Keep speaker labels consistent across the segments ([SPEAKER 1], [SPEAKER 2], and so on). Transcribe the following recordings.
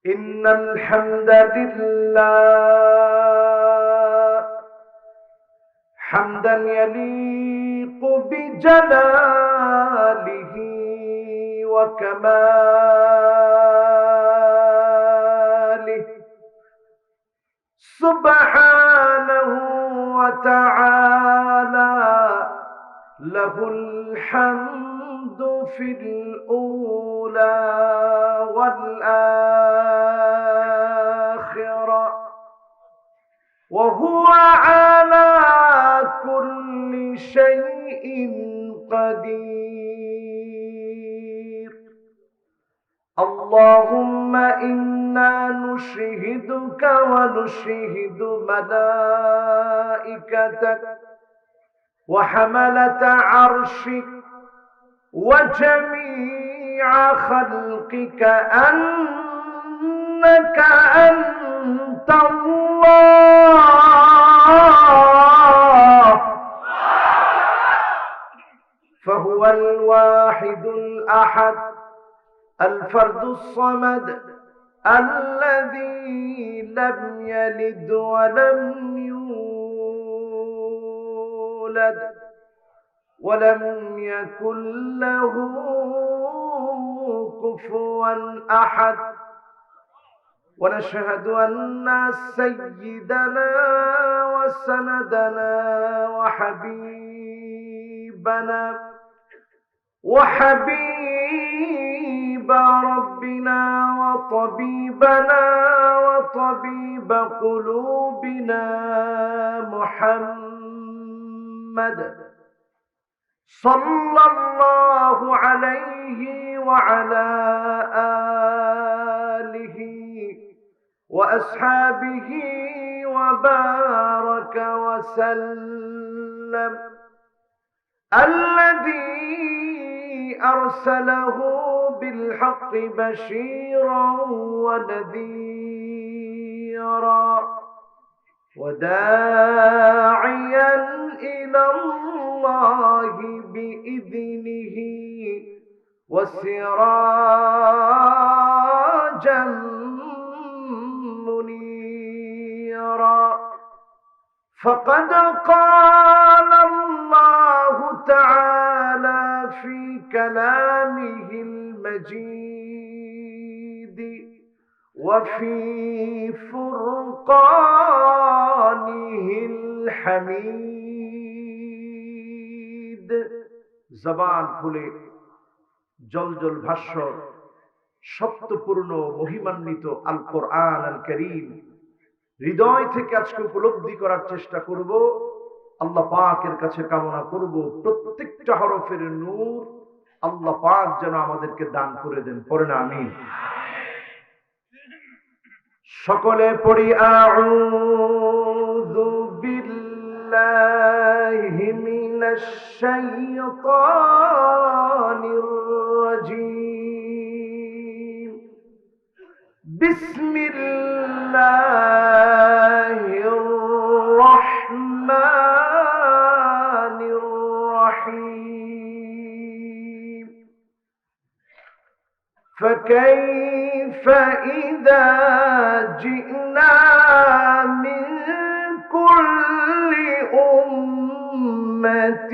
[SPEAKER 1] إن الحمد لله حمدا يليق بجلاله وكماله سبحانه وتعالى له الحمد في الأولى والآخرة وهو على كل شيء قدير. اللهم إنا نشهدك ونشهد ملائكتك وحملة عرشك وجميع خلقك أنك أنت الله، فهو الواحد الأحد الفرد الصمد الذي لم يلد ولم يولد ولم يكن له كفوا أحد. ونشهد أن سيدنا وسندنا وحبيب ربنا وطبيبنا وطبيب قلوبنا محمد صلى الله عليه وعلى آله وأصحابه وبارك وسلم، الذي أرسله بالحق بشيرا ونذيرا وداعيا إلى الله بإذنه وسراجا منيرا. فقد قال الله تعالى في كلامه المجيد وفي فرقانه الحميد। জবান খুলে জলজল ভাষ্য সত্যপূর্ণ মহিমান্বিত আল কোরআন আল কারীম হৃদয় থেকে আজকে উপলব্ধি করার চেষ্টা করব। আল্লাহ পাকের কাছে কামনা করব প্রত্যেকটা হরফের নূর আল্লাহ পাক যেন আমাদেরকে দান করে দেন। পড়েন আমিন। সকলে পড়ি আউযু বিল্লাহি মিনাশ শাইতানির রাজীম। বিসমিল্লাহির রাহমানির রাহিম। فكيف إذا جئنا من كل أمة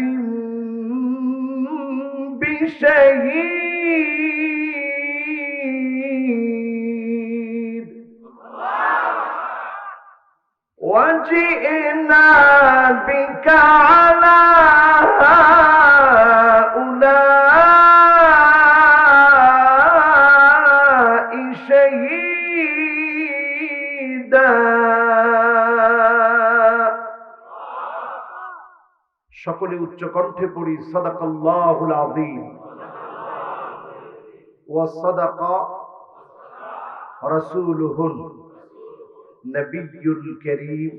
[SPEAKER 1] بشهيد وجئنا بك على هؤلاء شهيدا। সকলে উচ্চ কণ্ঠে পড়ি সাদাকাল্লাহুল আযীম ওয়া সাদাকা রাসূলুহুন নবিয়্যুল কারীম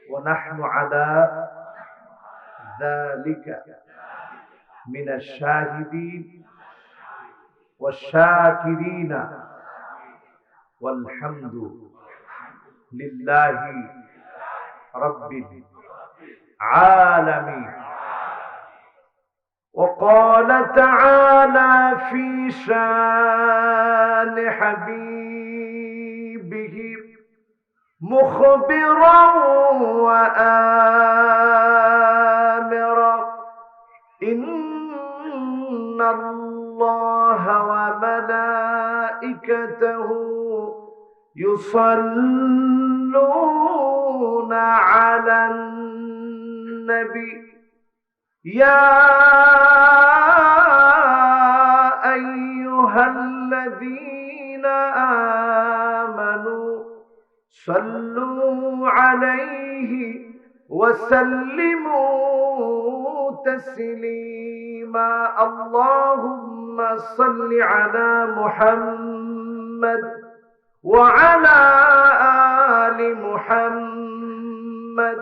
[SPEAKER 1] ওয়া নাহনু আলা যালিকা মিনাশ শাহিদিন ওয়াশ শাকিরিন ওয়াল হামদু লিল্লাহি রাব্বিল عالمين. وقال تعالى في شان بحبيبه مخبرا وآمرا إن الله وملائكته يصلون على النبي يا أيها الذين آمنوا صلوا عليه وسلموا تسليما اللهم صل على محمد وعلى آل محمد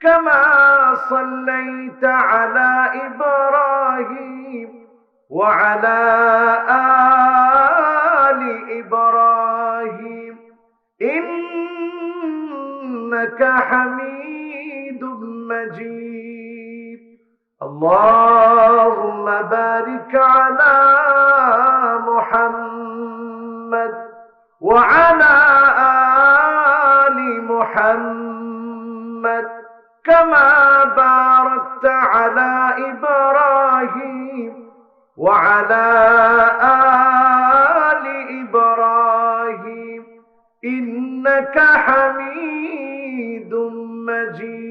[SPEAKER 1] كما صليت على إبراهيم وعلى آل إبراهيم إنك حميد مجيد اللهم بارك على محمد وعلى آل محمد كما باركت على إبراهيم وعلى آل إبراهيم إنك حميد مجيد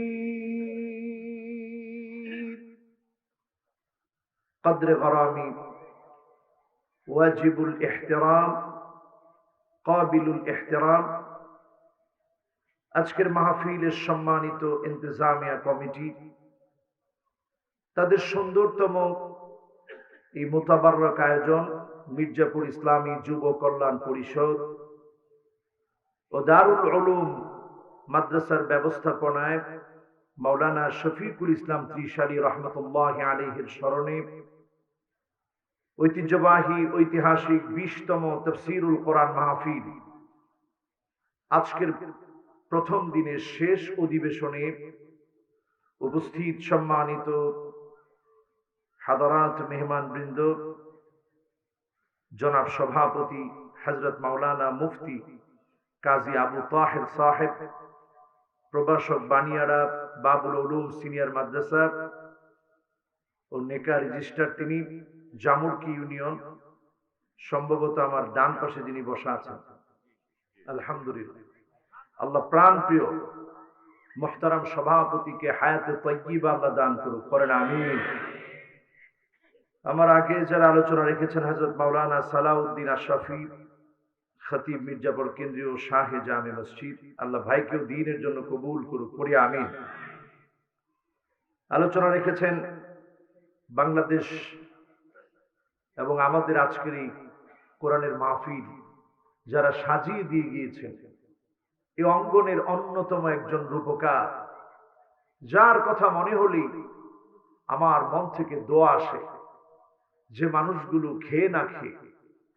[SPEAKER 1] قدر غرامي واجب الاحترام قابل الاحترام আজকের মাহফিলের সম্মানিত ইন্তেজামিয়া কমিটি তাদের সুন্দরতম এই মোতাবাররক আয়োজন মির্জাপুর ইসলামী যুব কল্যাণ পরিষদ ও দারুল উলুম মাদ্রাসার ব্যবস্থাপনায় মাওলানা শফিকুল ইসলাম ত্রিশালী রহমতুল্লাহি আলাইহির স্মরণে ঐতিহ্যবাহী ঐতিহাসিক 20তম তাফসীরুল কোরআন মাহফিল আজকের প্রথম দিনের শেষ অধিবেশনে উপস্থিত সম্মানিত হাদারাত মেহমানবৃন্দ, জনাব সভাপতি হযরত মাওলানা মুফতি কাজী আবু তাহের সাহেব, প্রভাষক বানিয়ারা বাবুল উলুম সিনিয়র মাদ্রাসা ও নেকা রেজিস্ট্রার, তিনি জামুরকি ইউনিয়ন, সম্ভবত আমার ডান পাশে যিনি বসা আছেন, আলহামদুলিল্লাহ আল্লাহ প্রাণ প্রিয় মুহতারাম সভাপতিকে হায়াতে তাইয়্যিবা আল্লাহ দান করুক, করেন আমিন। আমার আগে যারা আলোচনা রেখেছেন হযরত মাওলানা সালাউদ্দিন আশরাফি, খতিব মির্জাপুর কেন্দ্রীয় শাহে জামে মসজিদ, আল্লাহ ভাইকেও দ্বীনের জন্য কবুল করুক, পড়ি আমিন। আলোচনা রেখেছেন বাংলাদেশ এবং আমাদের আজকের এই কোরআনের মাহফিল যারা সাজিয়ে দিয়ে গিয়েছেন, এই অঙ্গনের অন্যতম একজন রূপকার, যার কথা মনে হলেই আমার মন থেকে দোয়া আসে, যে মানুষগুলো খেয়ে না খেয়ে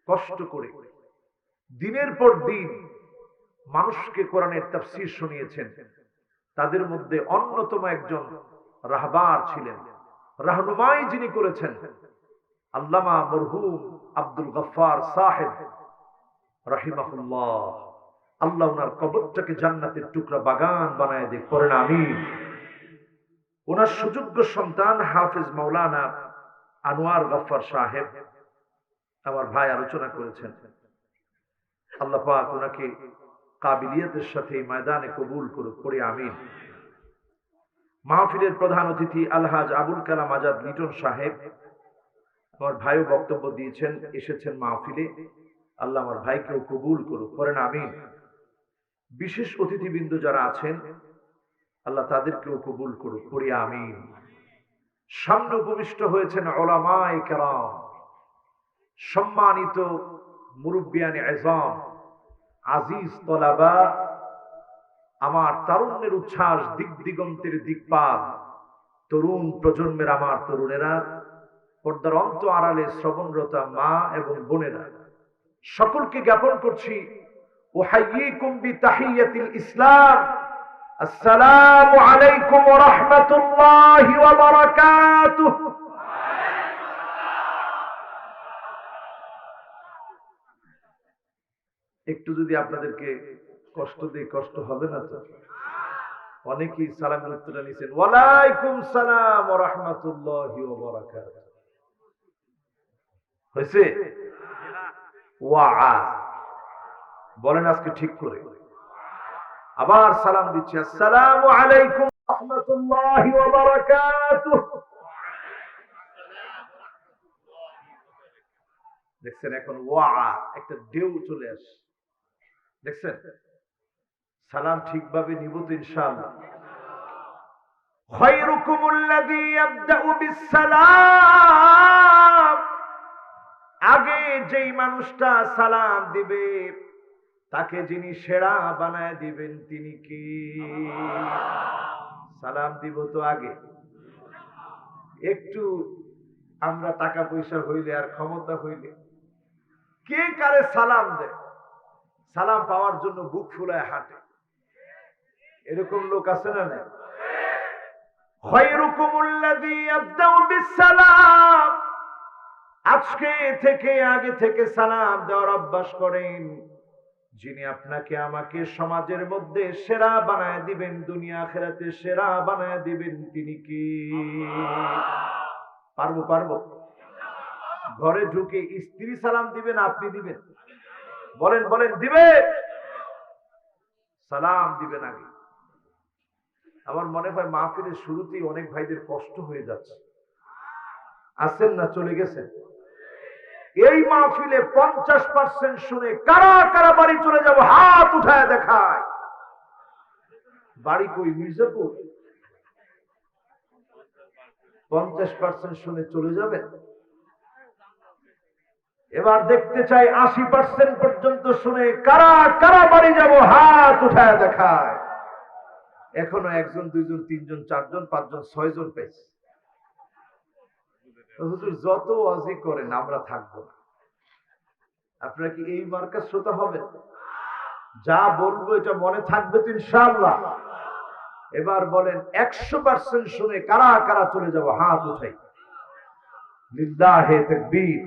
[SPEAKER 1] কষ্ট করে দিনের পর দিন মানুষকে কোরআনের তাফসীর শুনিয়েছেন, তাদের মধ্যে অন্যতম একজন রাহবার ছিলেন, রাহনুমাই যিনি করেছেন আল্লামা মরহুম আব্দুল গফফার সাহেব রাহিমাহুল্লাহ। আল্লাহ ওনার কবরটাকে জান্নাতের টুকরা বাগান বানায় দিক, করেন আমিন। ওনার সুযোগ্য সন্তান হাফেজ মাওলানা আনোয়ার গফফার সাহেব, আমার ভাই আলোচনা করেছেন, আল্লাহ পাক ওনাকে কাবিলিয়তের সাথে ময়দানে কবুল করুক, পড়ি আমিন। মাহফিলের প্রধান অতিথি আলহাজ আবুল কালাম আজাদ লিটন সাহেব, আমার ভাইও বক্তব্য দিয়েছেন, এসেছেন মাহফিলে, আল্লাহ আমার ভাইকেও কবুল করুক, করেন আমিন। বিশেষ অতিথিবৃন্দ যারা আছেন আল্লাহ তাদেরকেও কবুল করুক, পড়ি আমিন। সামনে উপবিষ্ট হয়েছেন উলামায়ে কেরাম, সম্মানিত মুরব্বিয়ানে আযম, আজিজ তলাবা, আমার তারুণ্যের উচ্ছ্বাস, দিক দিগন্তের দিকপাল, তরুণ প্রজন্মের আমার তরুণেরা, পর্দার অন্ত আড়ালে শ্রবণরতা মা এবং বোনেরা, সকলকে জ্ঞাপন করছি উহাইয়িকুম বিতাহিয়াতিল ইসলাম, আসসালামু আলাইকুম ওয়া রাহমাতুল্লাহি ওয়া বারাকাতুহু। একটু যদি আপনাদেরকে কষ্ট দিই, কষ্ট হবে না তো? অনেকেই সালামের উত্তরটা নিছেন, ওয়ালাইকুম সালাম ওয়া রাহমাতুল্লাহি ওয়া বারাকাতুহু। হয়েছে? ওয়া বলেন আজকে ঠিক করে। আবার সালাম দিচ্ছি, আসসালামু আলাইকুম ওয়া রাহমাতুল্লাহি ওয়া বারাকাতুহু। দেখছেন এখন ওয়া একটা ঢেউ চলে আসে। দেখছেন? সালাম ঠিকভাবে নিব তো ইনশাআল্লাহ। খায়রুকুমুল্লাযী ইয়াবদাউ বিসসালাম। আগে যেই মানুষটা সালাম দিবে তাকে যিনি সেরা বানায় দিবেন তিনি কি? সালাম দিব তো আগে। একটু আমরা টাকা পয়সা হইলে আর ক্ষমতা হইলে কে কারে সালাম দেয়, সালাম পাওয়ার জন্য বুক ফুলায় হাঁটে, এরকম লোক আছে না? না, খায়রুকুমুল্লাযী ইয়াবদাউ বিসসালাম। আজকে থেকে আগে থেকে সালাম দেওয়ার অভ্যাস করেন। যিনি আপনাকে আমাকে সমাজের মধ্যে সেরা বানায় দিবেন, দুনিয়া আখিরাতে সেরা বানায় দিবেন তিনি কি? পারবো পারবো। ঘরে ঢুকে স্ত্রী সালাম দিবেন, আপনি দিবেন? বলেন বলেন, দিবে? সালাম দিবেন আগে। আমার মনে হয় মাহফিলের শুরুতেই অনেক ভাইদের কষ্ট হয়ে যাচ্ছে। আছেন না চলে গেছেন? এই মাহফিলে 50% শুনে কারা কারা বাড়ি চলে যাব, হাত উঠায় দেখায়। বাড়ি কই? মির্জাপুর। 50% শুনে চলে যাবেন। এবার দেখতে চাই 80% পর্যন্ত শুনে কারা কারা বাড়ি যাব, হাত উঠায় দেখায়। এখনো 1 জন 2 জন 3 জন 4 জন 5 জন 6 জন পেয়েছে। হুজুর যত ওয়াজি করেন আমরা থাকবো না। আপনারা কি এই মার্কা শ্রোতা হবেন? যা বলবো এটা মনে থাকবে তো ইনশাআল্লাহ? এবার বলেন 100% শুনে কারা কারা চলে যাব, হাত উঠাই। লিল্লাহি তাকবীর।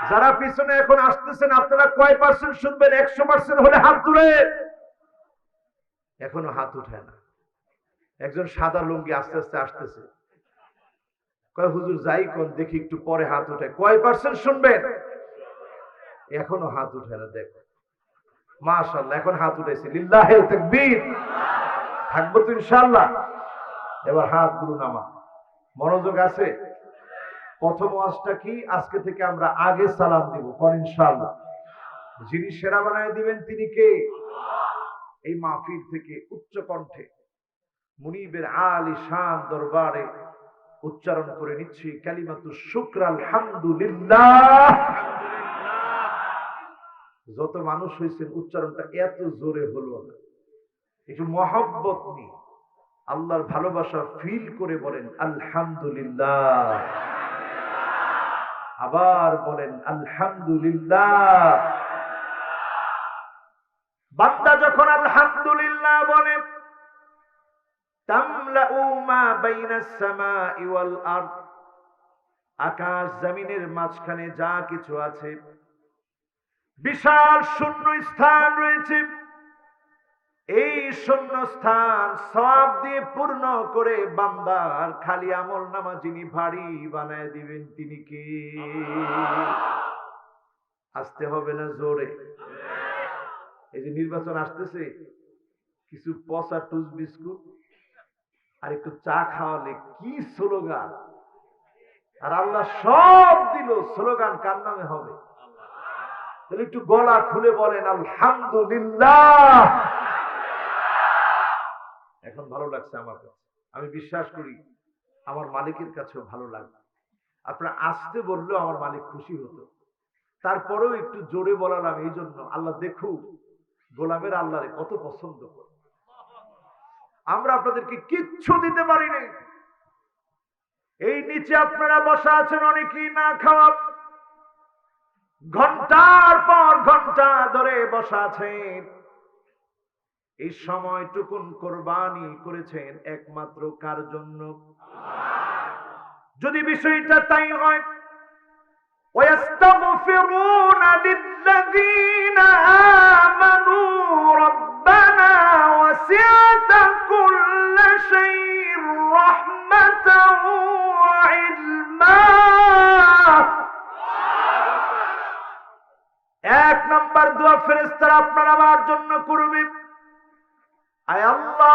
[SPEAKER 1] যারা পিছনে এখন আসতেছেন আপনারা কয় পার্সেন্ট শুনবেন? 100% হলে হাত তুলেন। এখনো হাত উঠায় না। একজন সাদা লুঙ্গি আস্তে আস্তে আসতেছে, কয় হুজুর যাই কোন দেখি একটু পরে হাত উঠায়। কয় পার্সেন্ট শুনবেন? এখনো হাত উঠায় না। দেখো মাশাআল্লাহ, এখন হাত উঠাইছে। লিল্লাহি তাকবীর। থাকবো তো ইনশাআল্লাহ? এবার হাতগুলো নামা। মনোযোগ আছে? প্রথম ওয়াজটা কি? আজকে থেকে আমরা আগে সালাম দিব, কোন ইনশাআল্লাহ? যিনি সেরা বানায় দিবেন তিনি কে? এই মাহফিল থেকে উচ্চ কণ্ঠে মুনিবের আলী শান দরবারে উচ্চারণ করে নিচ্ছি কালিমাতু শুকর আলহামদুলিল্লাহ। যত মানুষ হয়েছেন উচ্চারণটা এত জোরে হলো না, একটু মহব্বত নিয়ে আল্লাহর ভালোবাসা ফিল করে বলেন আলহামদুলিল্লাহ। আবার বলেন আলহামদুলিল্লাহ। বান্দা যখন আলহামদুলিল্লাহ বলে, তামলাউ মা বাইনাস সামাই ওয়াল আরদ, আকাশ জমিনের মাঝখানে যা কিছু আছে বিশাল শূন্য স্থান রয়েছে, এই শূন্য স্থান সওয়াব দিয়ে পূর্ণ করে বান্দার খালি আমল নামা যিনি ভারী বানায় দিবেন তিনি কি? আসতে হবে না জোরে? এই যে নির্বাচন আসতেছে, কিছু পচা টুস বিস্কুট আর একটু চা খাওয়ালে কি স্লোগান! আর আল্লাহ সব দিল, স্লোগান কার নামে হবে? তাহলে একটু গলা খুলে বলেন আলহামদুলিল্লাহ। এখন ভালো লাগছে আমার কাছে। আমি বিশ্বাস করি আমার মালিকের কাছেও ভালো লাগবে। আপনারা আসতে বললেও আমার মালিক খুশি হতো। তারপরেও একটু জোরে বলালাম এই জন্য, আল্লাহ দেখুক গোলামের আল্লাহরে কত পছন্দ করে। আমরা আপনাদেরকে কিচ্ছু দিতে পারি নাই। এই নিচে আপনারা বসা আছেন অনেকেই না খাওয়া, ঘন্টার পর ঘন্টা ধরে বসা আছেন। এই সময়টুকুন কোরবানি করেছেন একমাত্র কার জন্য? যদি বিষয়টা তাই হয়, ওয়াস্তাগফিরুনা লিল্লাযীনা এক নাম্বার দোয়া ফেরেশতারা আপনার আমার জন্য করবে, আয় আল্লাহ,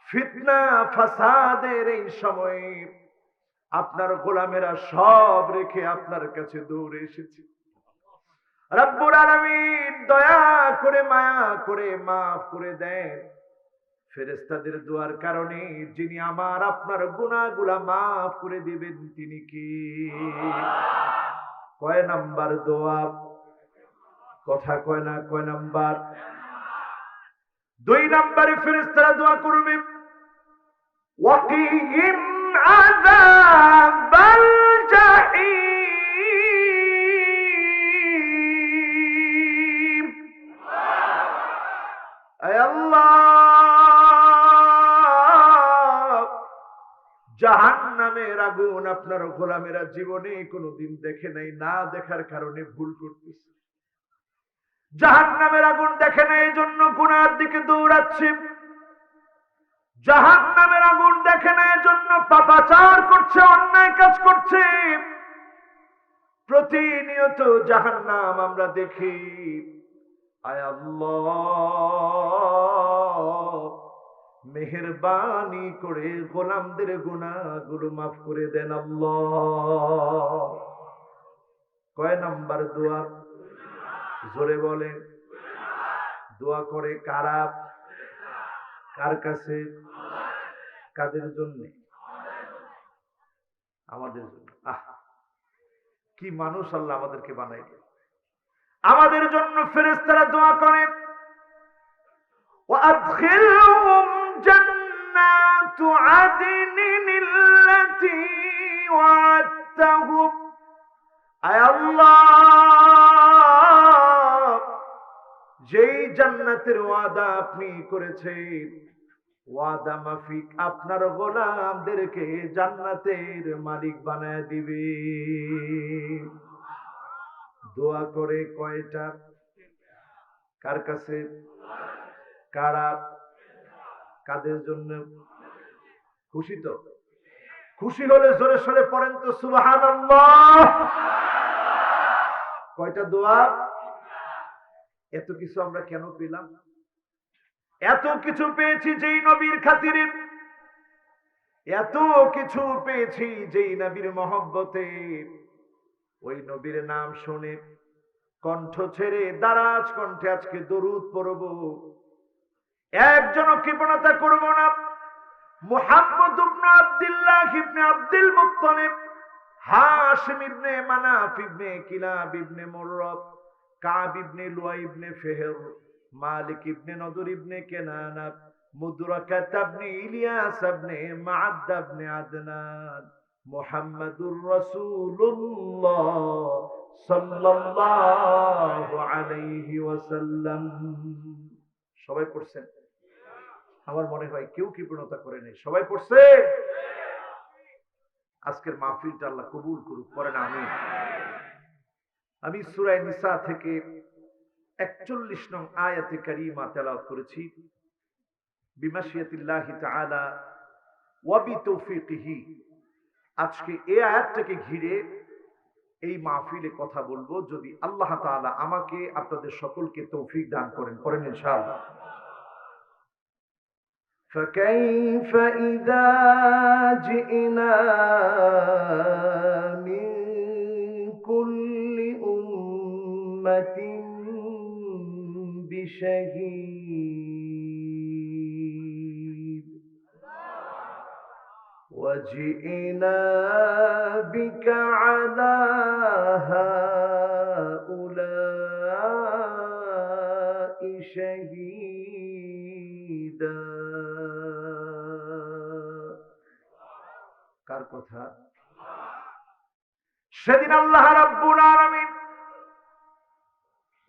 [SPEAKER 1] ফিতনা ফাসাদের এই সময়ে আপনার গোলামেরা সব রেখে আপনার কাছে দৌড়ে এসেছে। রব্বুল আলামিন দয়া করে মায়া করে মাফ করে দেন। ফেরেশতাদের দোয়ার কারণে যিনি আমার আপনার গুনাহগুলা মাফ করে দিবেন তিনি কি? কয় নাম্বার দোয়া? কথা কয় না, কয় নাম্বার? 2 নম্বরে ফেরেশতারা দোয়া করবে, ওয়াকিহিম আযাবাল জাহিম। আয় আল্লাহ, জাহান্নামের আগুন আপনার গোলামেরা জীবনে কোনোদিন দেখে নাই, না দেখার কারণে ভুল করতেছে। জাহান্নামের আগুন দেখে নাই, এই জন্য গুনার দিকে দৌড়াচ্ছে। জাহান্নামের আগুন দেখে নাই, এই জন্য পাপাচার করছে, অন্যায় কাজ করছে। প্রতিনিয়ত জাহান্নাম আমরা দেখি। আয় আল্লাহ, মেহেরবানি করে গোলামদের গুনাহগুলো মাফ করে দেন আল্লাহ। কয় নাম্বার দোয়া? জোরে বলেন। দোয়া করে কারা? কার কাছে? কাদের জন্য? আমাদের জন্য। কি মানুষ আল্লাহ আমাদেরকে বানাইলেন। আমাদের জন্য ফেরেশতারা দোয়া করে, وأدخلهم جنات عدن التي وعدتهم। আয় আল্লাহ, যেই জান্নাতের ওয়াদা আপনি করেছেন, ওয়াদা মাফিক আপনার গোলামদেরকে জান্নাতের মালিক বানায় দিবে। দোয়া করে কয়টা? কার কাছে? কারা? কাদের জন্য? খুশি তো? খুশি হলে জোরে সোরে পড়েন তো সুবহানাল্লাহ। কয়টা দোয়া? এত কিছু আমরা কেন পেলাম? এত কিছু পেয়েছি যেই নবীর খাতিরে, এত কিছু পেয়েছি যেই নবীর মহব্বতে। ওই নবীর নাম শুনে কণ্ঠ ছেড়ে দারাজ কণ্ঠে আজকে দরুদ পড়ব। একজনও কৃপণতা করব না। মুহাম্মদ ইবনে আব্দুল্লাহ ইবনে আব্দুল মুত্তালিব, হাশিম ইবনে মানাফ ইবনে কিলাব ইবনে মুররাব, কাব ইবনে লুয়াই ইবনে ফিহর, মালিক ইবনে নদর ইবনে কেনানা, মুদরাকাত ইবনে ইলিয়াস ইবনে মাআদ ইবনে আদনান, মুহাম্মাদুর রাসূলুল্লাহ সাল্লাল্লাহু আলাইহি ওয়াসাল্লাম। সবাই পড়ছেন? আমার মনে হয় কেউ কৃপণতা করে নেই, সবাই পড়ছে। আজকের মাহফিলটা আল্লাহ কবুল করুক, পড়েন আমিন। আমি সূরা নিসা থেকে 41 নং আয়াতে কারিমা তেলাওয়াত করেছি। বিমাশিয়াতিল্লাহি তাআলা ওয়া বিতৌফিকিহি। আজকে এই আয়াতটাকে ঘিরে এই মাহফিলে কথা বলবো, যদি আল্লাহ তাআলা আমাকে আপনাদের সকলকে তৌফিক দান করেন। পড়েন ইনশাআল্লাহ। فكيف إذا جئنا من كل أمة بشهيد وجئنا بك على هؤلاء شهيدا। কার কথা? সেদিন আল্লাহ রাব্বুল আলামিন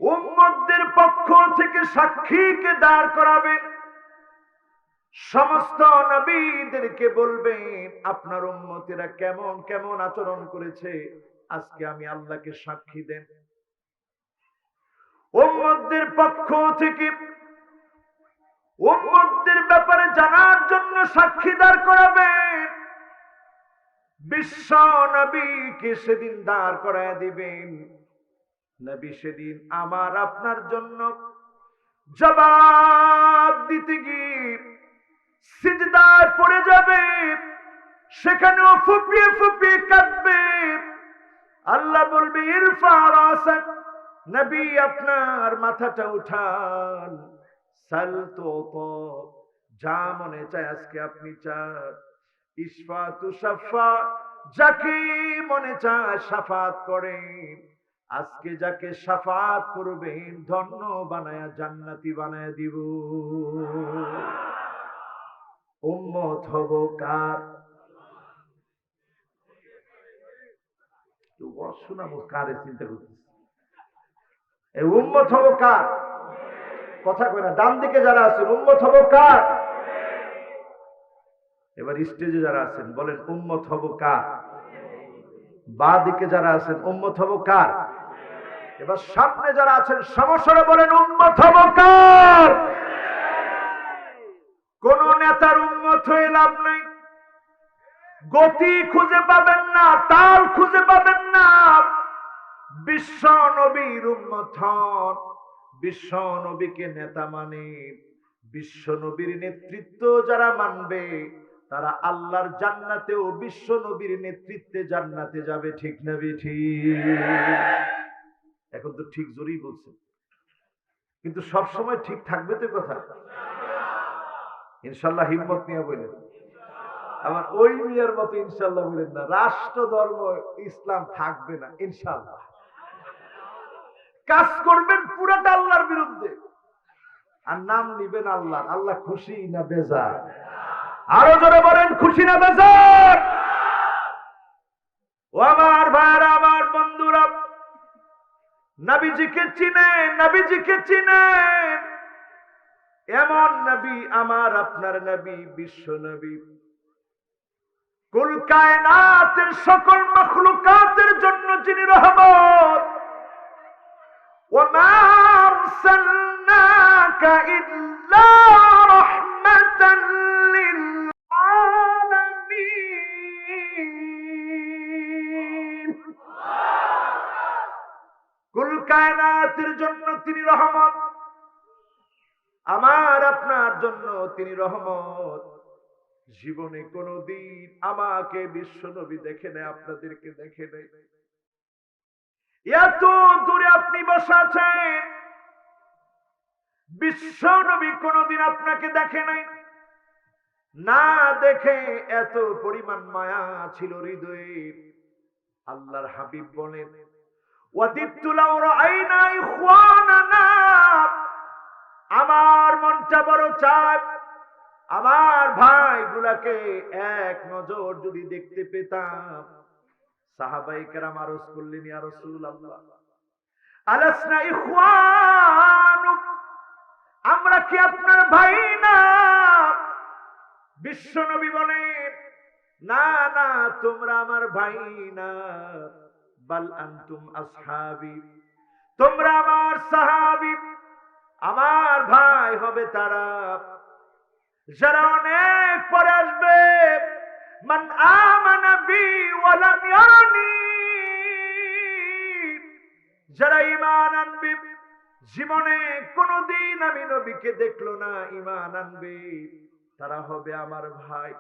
[SPEAKER 1] উম্মতদের পক্ষ থেকে সাক্ষীকে দাঁড় করাবেন। সমস্ত নবীদেরকে বলবেন, আপনার উম্মতেরা কেমন কেমন আচরণ করেছে আজকে আমি আল্লাহকে সাক্ষী দেন। উম্মতদের পক্ষ থেকে উম্মতদের ব্যাপারে জানার জন্য সাক্ষী দাঁড় করাবেন। বিশ্ব নবীকে সেদিন দাঁড় করায় দিবেন। নবী সেদিন আমার আপনার জন্য জবাব দিতে গিয়ে সিজদায় পড়ে যাবে, সেখানেও ফুপিয়ে ফুপিয়ে কাঁদবে। আল্লাহ বলবে ইরফা রাসাক, নবী আপনার মাথাটা উঠান, সাল তো যা মনে চায় আজকে আপনি চান, ইশফা তু শাফা, যাকে মনে চায় শাফাত করেন। আজকে যাকে শাফাত করবেন ধন্য বানায়া জান্নাতি বানায়া দিব। উম্মত হব কার? শোনাবো কারে চিন্তা করতেছি। এই উম্মত হব কার? কথা কয় না। ডান দিকে যারা আছেন উম্মত হব কার? এবার স্টেজে যারা আছেন বলেন উম্মত হব কার? বা দিকে যারা আছেন উম্মত হব কার? এবার সামনে যারা আছেন সমস্যারে বলেন উম্মত হব কার? কোন নেতার উম্মত হয়ে লাভ নাই, গতি খুঁজে পাবেন না, তাল খুঁজে পাবেন না। বিশ্ব নবীর উম্মত হন। বিশ্ব নবীকে নেতা মানে, বিশ্ব নবীর নেতৃত্ব যারা মানবে তারা আল্লাহর জান্নাতেও বিশ্ব নবীর নেতৃত্বে জান্নাতে যাবে। ঠিক না ঠিক? এখন তো ঠিক জোরেই বলছেন, কিন্তু সব সময় ঠিক থাকবে তো কথা? ইনশাল্লাহ হিম্মত নিয়ে বলেন। আবার ওই মিয়ার মতো ইনশাল্লাহ বলেন না, রাষ্ট্র ধর্ম ইসলাম থাকবে না ইনশাল্লাহ। কাজ করবেন পুরাটা আল্লাহর বিরুদ্ধে, আর নাম নিবেন আল্লাহ। আল্লাহ খুশি না বেজার? আরো জোরে বলেন খুশি না বেজার? ও আমার ভাইরা, আমার বন্ধুরা, নবীজিকে চিনেন, নবীজিকে চিনেন। এমন নবী আমার আপনার নবী, বিশ্ব নবী, কুল কায়নাতের সকল মাখলুকাতের জন্য যিনি রহমত। ওমা আরসালনাকা ইল্লা রাহমাতান লিল আলামিন। কুল কায়নাতের জন্য তিনি রহমত, আমার আপনার জন্য তিনি রহমত। জীবনে কোনদিন আমাকে বিশ্ব নবী দেখে নেই, আপনাদেরকে দেখে নেই। এত দূরে আপনি বসে আছেন, বিশ্ব নবী কোনদিন আপনাকে দেখে নাই। না দেখে এত পরিমাণ মায়া ছিল হৃদয়ে। আল্লাহর হাবিব বলেন ওয়াদিতু লাউ রাআইনা ইখওয়ানানা, আমার মনটা বড় চায় আমার ভাইগুলাকে এক নজর যদি দেখতে পেতাম। সাহাবায়ে কেরাম আরজ করলেন ইয়া রাসূলুল্লাহ আলাসনা ইখওয়ানু, আমরা কি আপনার ভাই না? বিশ্ব নবী বলেন না না, তোমরা আমার ভাই না, বাল আনতুম আসহাবি, তোমরা আমার সাহাবী। আমার ভাই হবে তারা যারা অনেক পরে আসবে। মান আমানা বি ওয়া লাম ইয়ারনি, যারা ঈমান আনবে, জীবনে কোনদিন আমি নবীকে দেখলো না, ঈমান আনবে, তারা হবে আমার ভাই।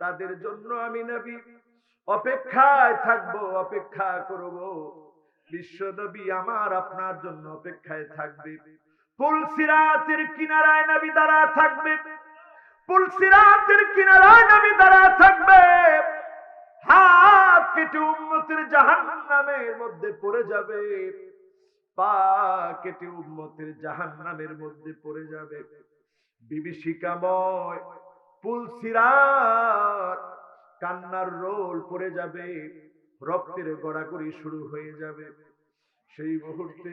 [SPEAKER 1] তাদের জন্য আমি নবী অপেক্ষায় থাকবো, অপেক্ষা করব। বিশ্ব নবী আমার আপনার জন্য অপেক্ষায় থাকবে। পুলসিরাতের কিনারায় নবী দাঁড়া থাকবে, পুলসিরাতের কিনারায় নবী দাঁড়া থাকবে। হাত কেটে উম্মতের জাহান্নামের মধ্যে পড়ে যাবে, পা কেটে উম্মতের জাহান্নামের মধ্যে পড়ে যাবে। বিভীষিকাময় পুলসিরাত, কান্নার রোল পড়ে যাবে, রক্তের গড়াগড়ি শুরু হয়ে যাবে। সেই মুহূর্তে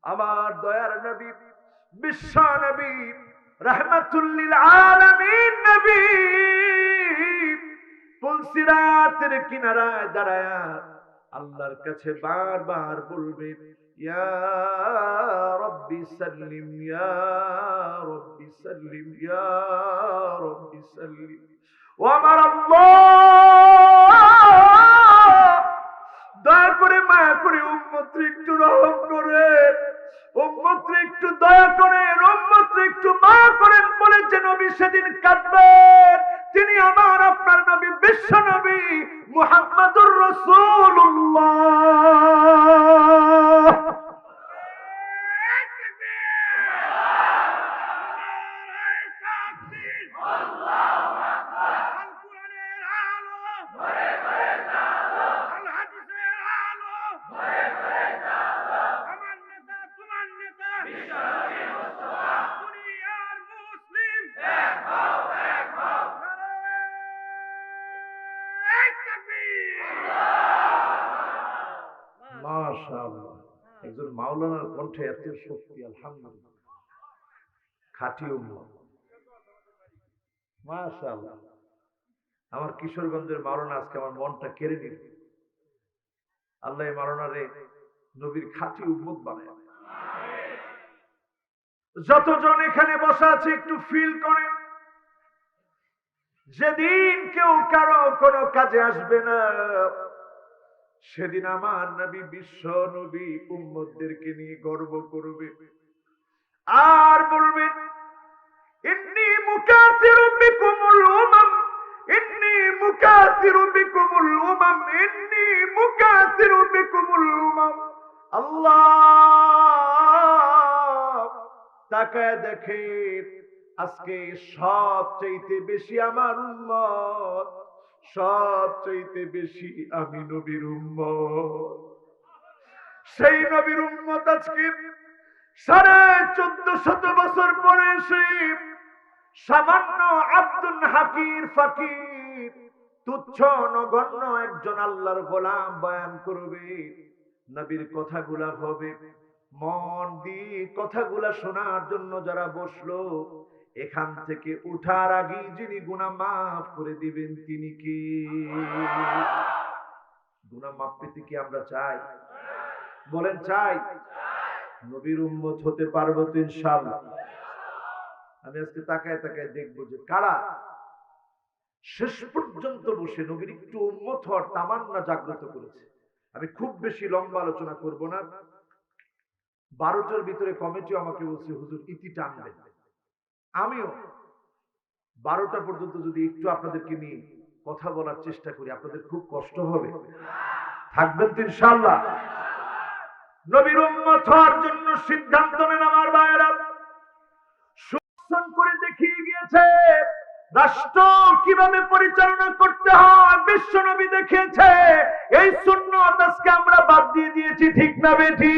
[SPEAKER 1] আমার দয়ার নবী, বিশ্ব নবী, রাহমাতুল লিল আলামিন নবী পুলসিরাতের কিনারায় দাঁড়ায়া আল্লাহর কাছে বারবার বলবেন ইয়া রব্বি সাল্লিম, ইয়া রব্বি সাল্লিম, ইয়া রব্বি সাল্লিম। ও আমার আল্লাহ, দয়া করে মায়া করে উম্মতরে একটু রহম করেন, উম্মতরে একটু দয়া করেন, উম্মতরে একটু মায়া করেন বলে যে নবী সেদিন কাঁদবেন, তিনি আমার আপনার নবী, বিশ্ব নবী মুহাম্মদুর রাসূলুল্লাহ। মাশাআল্লাহ, একজন মাওলানার কণ্ঠে এত শক্তি, আলহামদুলিল্লাহ, খাঁটি উম্মত। মাশাআল্লাহ, আমার কিশোরগঞ্জের মাওলানা আজকে আমার মনটা কেড়ে নিল। আল্লাহ এই মাওলানারে নবীর খাঁটি উম্মত বানায়। যতজন এখানে বসা আছে একটু ফিল করেন, যেদিন কেউ কারো কোনো কাজে আসবে না, সেদিন আমার নবী, বিশ্ব নবী উম্মতদেরকে নিয়ে গর্ব করবে আর বলবেন, ইন্নী মুকাসিরু বিকুমুল উমাম, ইন্নী মুকাসিরু বিকুমুল উমাম, ইন্নী মুকাসিরু বিকুমুল উমাম। আল্লাহ তাকায় দেখেন, আজকে সবচাইতে বেশি আমার উম্মত, সবচাইতে বেশি আমি নবীর উম্মত। সেই নবীর উম্মত আজকে 1450 বছর পরে এসে সামান্য আব্দুল হাকির ফকির, তুচ্ছ নগণ্য একজন আল্লাহর গোলাম বয়ান করবে, নবীর কথাগুলা হবে। মন দিয়ে কথাগুলা শোনার জন্য যারা বসলো, এখান থেকে উঠার আগে যিনি গুনাহ মাফ করে দিবেন তিনি কি? গুনাহ মাফ পেতে কি আমরা চাই? বলেন চাই? নবীর উম্মত হতে পারবো তো ইনশাআল্লাহ? আমি আজকে তাকায় তাকায় দেখবো যে কারা শেষ পর্যন্ত বসে নবীর একটু উম্মত হওয়ার তামান্না জাগ্রত করেছে। আমি খুব বেশি লম্বা আলোচনা করব না। 12টার ভিতরে কমিটিও আমাকে বলছে হুজুর ইতি টানবেন, আমিও 12টা পর্যন্ত যদি একটু আপনাদেরকে নিয়ে কথা বলার চেষ্টা করি, আপনাদের খুব কষ্ট হবে। থাকবেন তো ইনশাআল্লাহ? নবীর উম্মত হওয়ার জন্য সিদ্ধান্ত নেন আমার ভাইয়েরা। সুশাসন করে দেখিয়ে গিয়েছে রাষ্ট্র কিভাবে পরিচালনা করতে হয়, বিশ্ব নবী দেখিয়েছে। এই সুন্নাত আজকে আমরা বাদ দিয়ে দিয়েছি, ঠিক না বেঠি?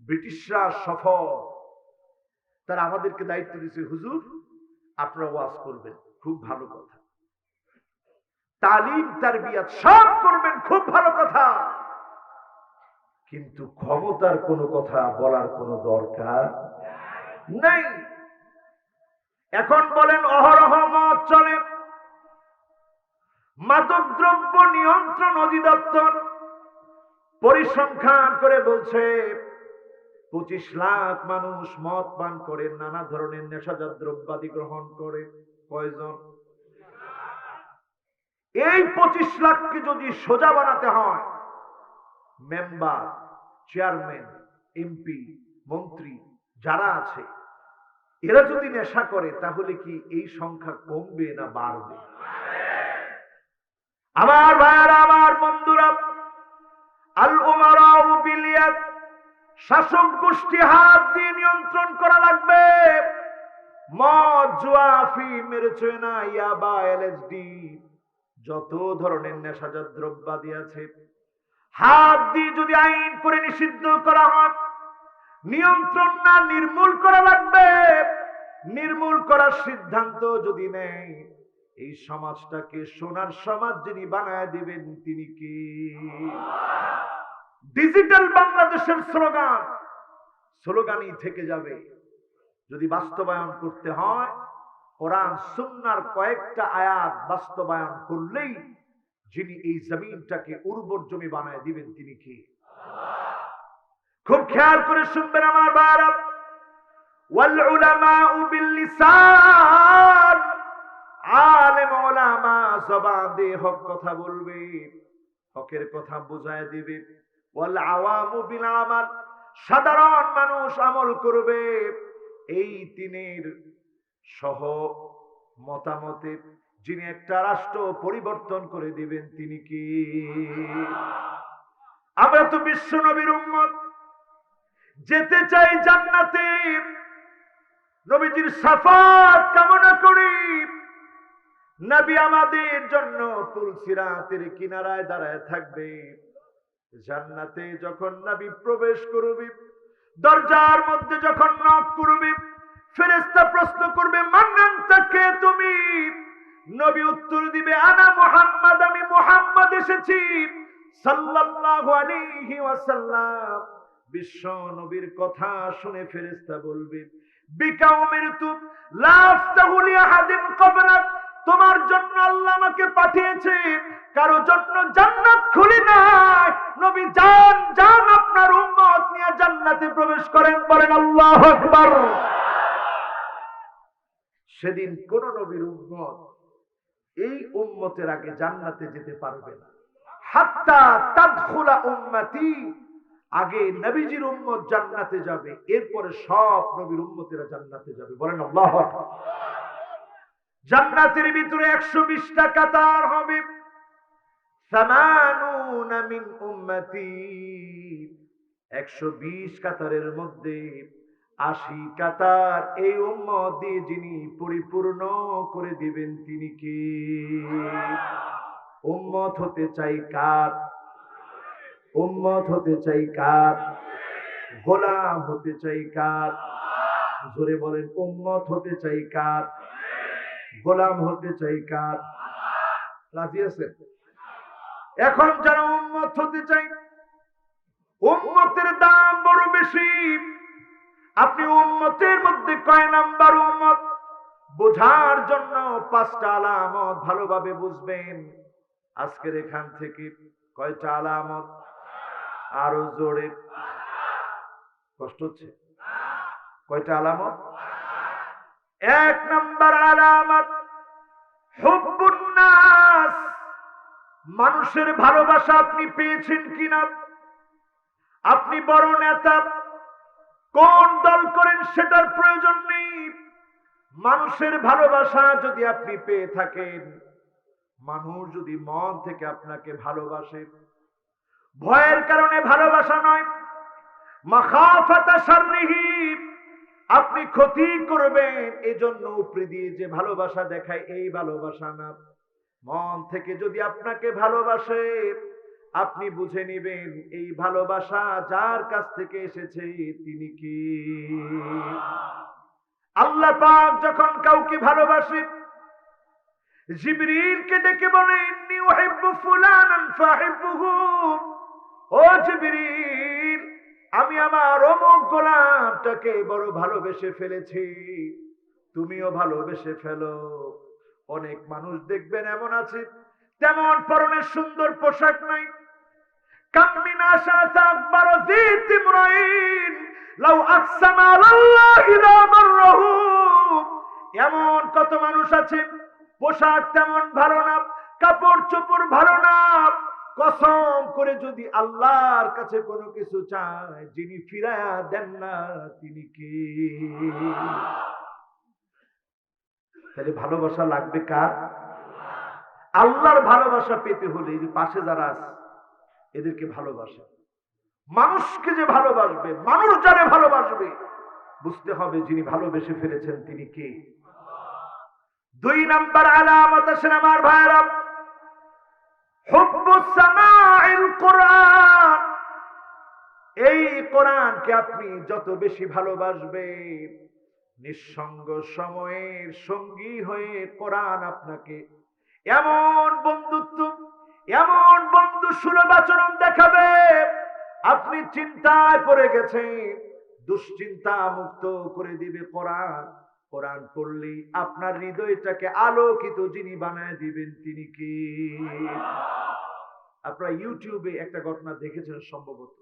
[SPEAKER 1] ব্রিটিশরা সফল, তারা আমাদেরকে দায়িত্ব দিয়েছে, হুজুর আপনারা ওয়াজ করবেন, খুব ভালো কথা। তালিম তারবিয়াত সব করবেন, খুব ভালো কথা। কিন্তু ক্ষমতার কোনো কথা বলার কোনো দরকার নেই। এখন বলেন অহরহ মত চলে, মাদক দ্রব্য নিয়ন্ত্রণ অধিদপ্তর পরিসংখ্যান করে বলছে 25 লাখ মানুষ মদ পান করে, নানা ধরনের নেশাজাত দ্রব্যাদি গ্রহণ করে। কয়জন? এই 25 লাখকে যদি সোজা বানাতে হয়, মেম্বার, চেয়ারম্যান, এমপি, মন্ত্রী যারা আছে, এরা যদি নেশা করে, তাহলে কি এই সংখ্যা কমবে না বাড়বে? আমার ভাইয়ারা, আমার বন্ধুরা, আল উমারাউ বিল ইয়াদ, শাসক গোষ্ঠী হাত দিয়ে নিয়ন্ত্রণ করা লাগবে। মদ, জুয়া, আফিম, মেরুচুনা, ইয়াবা, এলএসডি, যত ধরনের নেশাজাত দ্রব্যাদি আছে, হাত দিয়ে যদি আইন করে নিষিদ্ধ করা হয়, নিয়ন্ত্রণ না নির্মূল করা লাগবে। নির্মূল করার সিদ্ধান্ত যদি নেয়, এই সমাজটাকে সোনার সমাজ যিনি বানায় দিবেন তিনি কি? ডিজিটাল বাংলাদেশের স্লোগানই থেকে যাবে। যদি বাস্তবায়ন করতে হয়, কোরআন সুন্নাহর কয়েকটা আয়াত বাস্তবায়ন করলেই যিনি এই জমিনটাকে উর্বর জমি বানায় দিবেন তিনি কি? খুব খেয়াল করে শুনবেন আমার ভাইরা। ওয়াল উলামাউ বিল লিসান, আলেম ওলামা জবান দিয়ে হক কথা বলবে, হকের কথা বুঝায় দিবে। ওয়াল আওয়ামু বিল আমাল, সাধারণ মানুষ আমল করবে। এই তিনের সহ মতামতে যিনি একটা রাষ্ট্র পরিবর্তন করে দিবেন তিনি কি? আমরা তো বিশ্ব নবীর উম্মত, যেতে চাই জান্নাতে, নবীজির শাফাত কামনা করি। নবী আমাদের জন্য তুলসিরাতের কিনারায় দাঁড়ায় থাকবে। জান্নাতে যখন নবী প্রবেশ করবে, দরজার মধ্যে যখন নক করবে, ফেরেশতা প্রশ্ন করবে মান আনতা, কে তুমি? নবী উত্তর দিবে আনা মুহাম্মদ, আমি মুহাম্মদ এসেছি সাল্লাল্লাহু আলাইহি ওয়াসাল্লাম। বিশ্ব নবীর কথা শুনে ফেরেশতা বলবে বিকা উমিরতু লা আফতাহু লি আহাদিন ক্বাবলাক, তোমার জন্য আল্লাহ আমাকে পাঠিয়েছে, কারো জন্য জান্নাত খুলি নাই। নবী যান যান, আপনার উম্মত নিয়ে জান্নাতে প্রবেশ করেন, বলেন আল্লাহু আকবার। সেদিন কোন নবীর উম্মত এই উম্মতের আগে জান্নাতে যেতে পারবে না। হাত্তা তাদখুলা উম্মতি, আগে নবীজির উম্মত জান্নাতে যাবে, এরপরে সব নবীর উম্মতেরা জান্নাতে যাবে, বলেন আল্লাহু আকবার। জান্নাতের ভিতরে 120টা কাতার হবে। 80 মিন উম্মতি, 120 কাতারের মধ্যে 80 কাতার এই উম্মত দিয়ে যিনি পরিপূর্ণ করে দিবেন তিনি কি? উম্মত হতে চাই কার? উম্মত হতে চাই কার? গোলাম হতে চাই কার? জোরে বলেন, উম্মত হতে চাই কার? গোলাম হতে চাই কার? রাজি আছেন? এখন যারা উম্মত হতে চাই, উম্মতের দাম বড় বেশি। আপনি উম্মতের মধ্যে কয় নাম্বার উম্মত বোঝার জন্য 5টা আলামত ভালোভাবে বুঝবেন। আজকের এখান থেকে কয়টা আলামত? আরো জোরে, কষ্ট হচ্ছে? কয়টা আলামত? 1 নাম্বার আলামত হুব্বুন নাস, মানুষের ভালোবাসা আপনি পেয়েছেন কিনা? আপনি বড় নেতা, কোন দল করেন সেটার প্রয়োজন নেই। মানুষের ভালোবাসা যদি আপনি পেয়ে থাকেন, মানুষ যদি মন থেকে আপনাকে ভালোবাসে, ভয়ের কারণে ভালোবাসা নয়, মাখাফাতা শাররিহি, আপনি ক্ষতি করবেন এজন্য উপরে দিয়ে যে ভালোবাসা দেখায় এই ভালোবাসা না, মন থেকে যদি আপনাকে ভালোবাসে, আপনি বুঝে নেবেন এই ভালোবাসা যার কাছ থেকে এসেছে তিনি কি? আল্লাহ পাক যখন কাউকে ভালোবাসে, জিবরিলকে ডেকে বলে ইন্নী উহিব্বু ফুলানান ফাহিব্বুহু, ও জিবরিল, আমি আমার অমুক গোলামটাকে বড় ভালোবেসে ফেলেছি, তুমিও ভালোবেসে ফেলো। অনেক মানুষ দেখবেন এমন আছে, তেমন পরনের সুন্দর পোশাক নাই, কামিন আশাতা আকবার যিত ইমরাইন লাউ আকসামা আলাল্লাহি লা বাররাহু, এমন কত মানুষ আছে পোশাক তেমন ভালো না, কাপড় চোপড় ভালো না, কসম করে যদি আল্লাহর কাছে কোনো কিছু চায়, যিনি ফিরায়া দেন না তিনি কি? তাহলে ভালোবাসা লাগবে কার? আল্লাহর ভালোবাসা পেতে হলে এই যে পাশে যারা আছে এদেরকে ভালোবাসে। মানুষকে যে ভালোবাসবে, মানুষ যারে ভালোবাসবে, বুঝতে হবে যিনি ভালোবেসে ফেলেছেন তিনি কে। 2 নাম্বার আলামত আসেন আমার ভাইরা, হুব্বুস সামাইল কোরআন, এই কোরআনকে আপনি যত বেশি ভালোবাসবেন, নিঃসঙ্গ সময়ের সঙ্গী হয়ে কোরআন আপনাকে এমন বন্ধুত্ব, এমন বন্ধু সুলভ আচরণ দেখাবে, আপনি চিন্তায় পড়ে গেছেন, দুশ্চিন্তা মুক্ত করে দিবে কোরআন। কোরআন পড়লেই আপনার হৃদয়টাকে আলোকিত যিনি বানায় দিবেন তিনি কি? আপনারা ইউটিউবে একটা ঘটনা দেখেছেন সম্ভবত,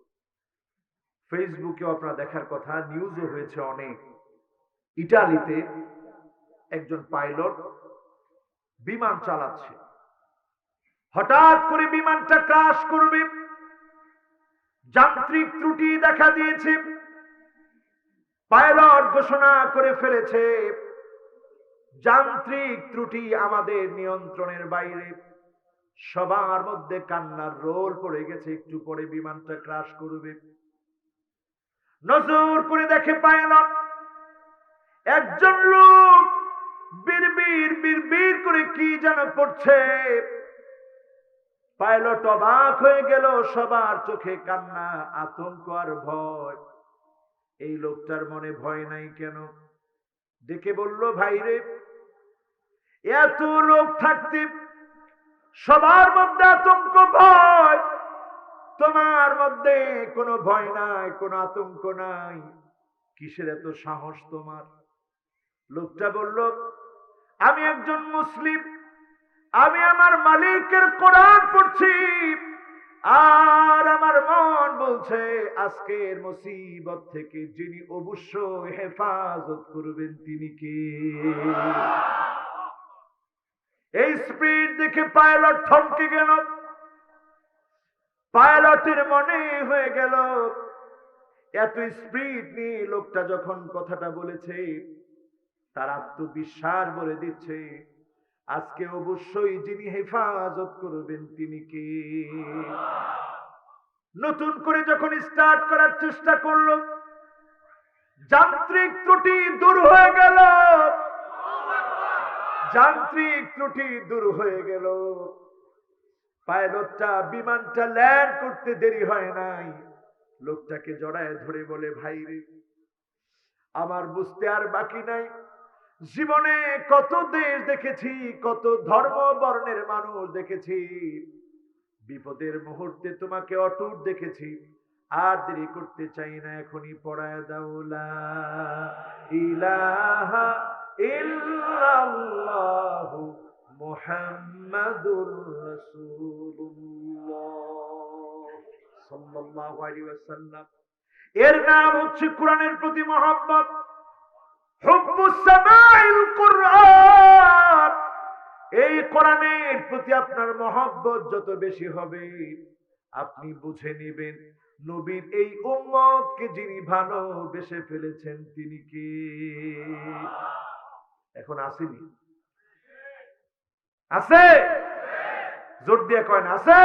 [SPEAKER 1] ফেসবুকেও আপনারা দেখার কথা, নিউজও হয়েছে অনেক। ইটালিতে একজন পাইলট বিমান চালাচ্ছে, হঠাৎ করে বিমানটা ক্রাশ করবে, যান্ত্রিক ত্রুটি দেখা দিয়েছে। পাইলট ঘোষণা করে ফেলেছে যান্ত্রিক ত্রুটি আমাদের নিয়ন্ত্রণের বাইরে। সবার মধ্যে কান্নার রোল পড়ে গেছে, একটু পরে বিমানটা ক্রাশ করবে। নজর করে দেখে পাইলট, একজন লোক বিড়বিড় বিড়বিড় করে কি যেন পড়ছে। পাইলট অবাক হয়ে গেল, সবার চোখে কান্না, আতঙ্ক আর ভয়। এই লোকটার মনে ভয় নাই কেন? ডেকে বলল, ভাইরে, এত লোক থাকতে সবার মধ্যে আতঙ্ক ভয়, তোমার মধ্যে কোনো ভয় নাই, কোনো আতঙ্ক নাই, কিসের এত সাহস তোমার? লোকটা বলল, আমি একজন মুসলিম, আমি আমার মালিকের কোরআন পড়ছি, আর আমার মন বলছে আজকের মুসিবত থেকে যিনি অবশ্যই হেফাজত করবেন তিনি কে? এই স্পিড দেখে পাইলট থমকে গেল। পাইলটের মনে হয়ে গেল এত স্পিড নিয়ে লোকটা যখন কথাটা বলেছে, তার আত্মবিশ্বাস বলে দিচ্ছে আজকে অবশ্যই যিনি হেফাজত করবেন তিনি কে? নতুন করে যখন স্টার্ট করার চেষ্টা করলো, যান্ত্রিক ত্রুটি দূর হয়ে গেল। যান্ত্রিক ত্রুটি দূর হয়ে গেল। পাইলটটা বিমানটা ল্যান্ড করতে দেরি হয় নাই, লোকটাকে জড়ায় ধরে বলে, ভাইরে, আমার বুঝতে আর বাকি নাই, জীবনে কত দেশ দেখেছি, কত ধর্ম বর্ণের মানুষ দেখেছি, বিপদের মুহূর্তে তোমাকে অটুট দেখেছি, আর দেরি করতে চাই না, এখনই পড়ায় দাও লা ইলাহা ইল্লাল্লাহু মুহাম্মাদুর রাসূলুল্লাহ সাল্লাল্লাহু আলাইহি ওয়াসাল্লাম। এর নাম হচ্ছে কোরআনের প্রতি মহব্বত, হুব্বুস সামাইল কুরআন। এই কোরআনের প্রতি আপনার মহব্বত যত বেশি হবে, আপনি বুঝে নেবেন নবীর এই উম্মতকে যিনি ভালোবেসে ফেলেছেন তিনি কে। এখন আসেনি? আছে? জোর দিয়ে কয় না আছে?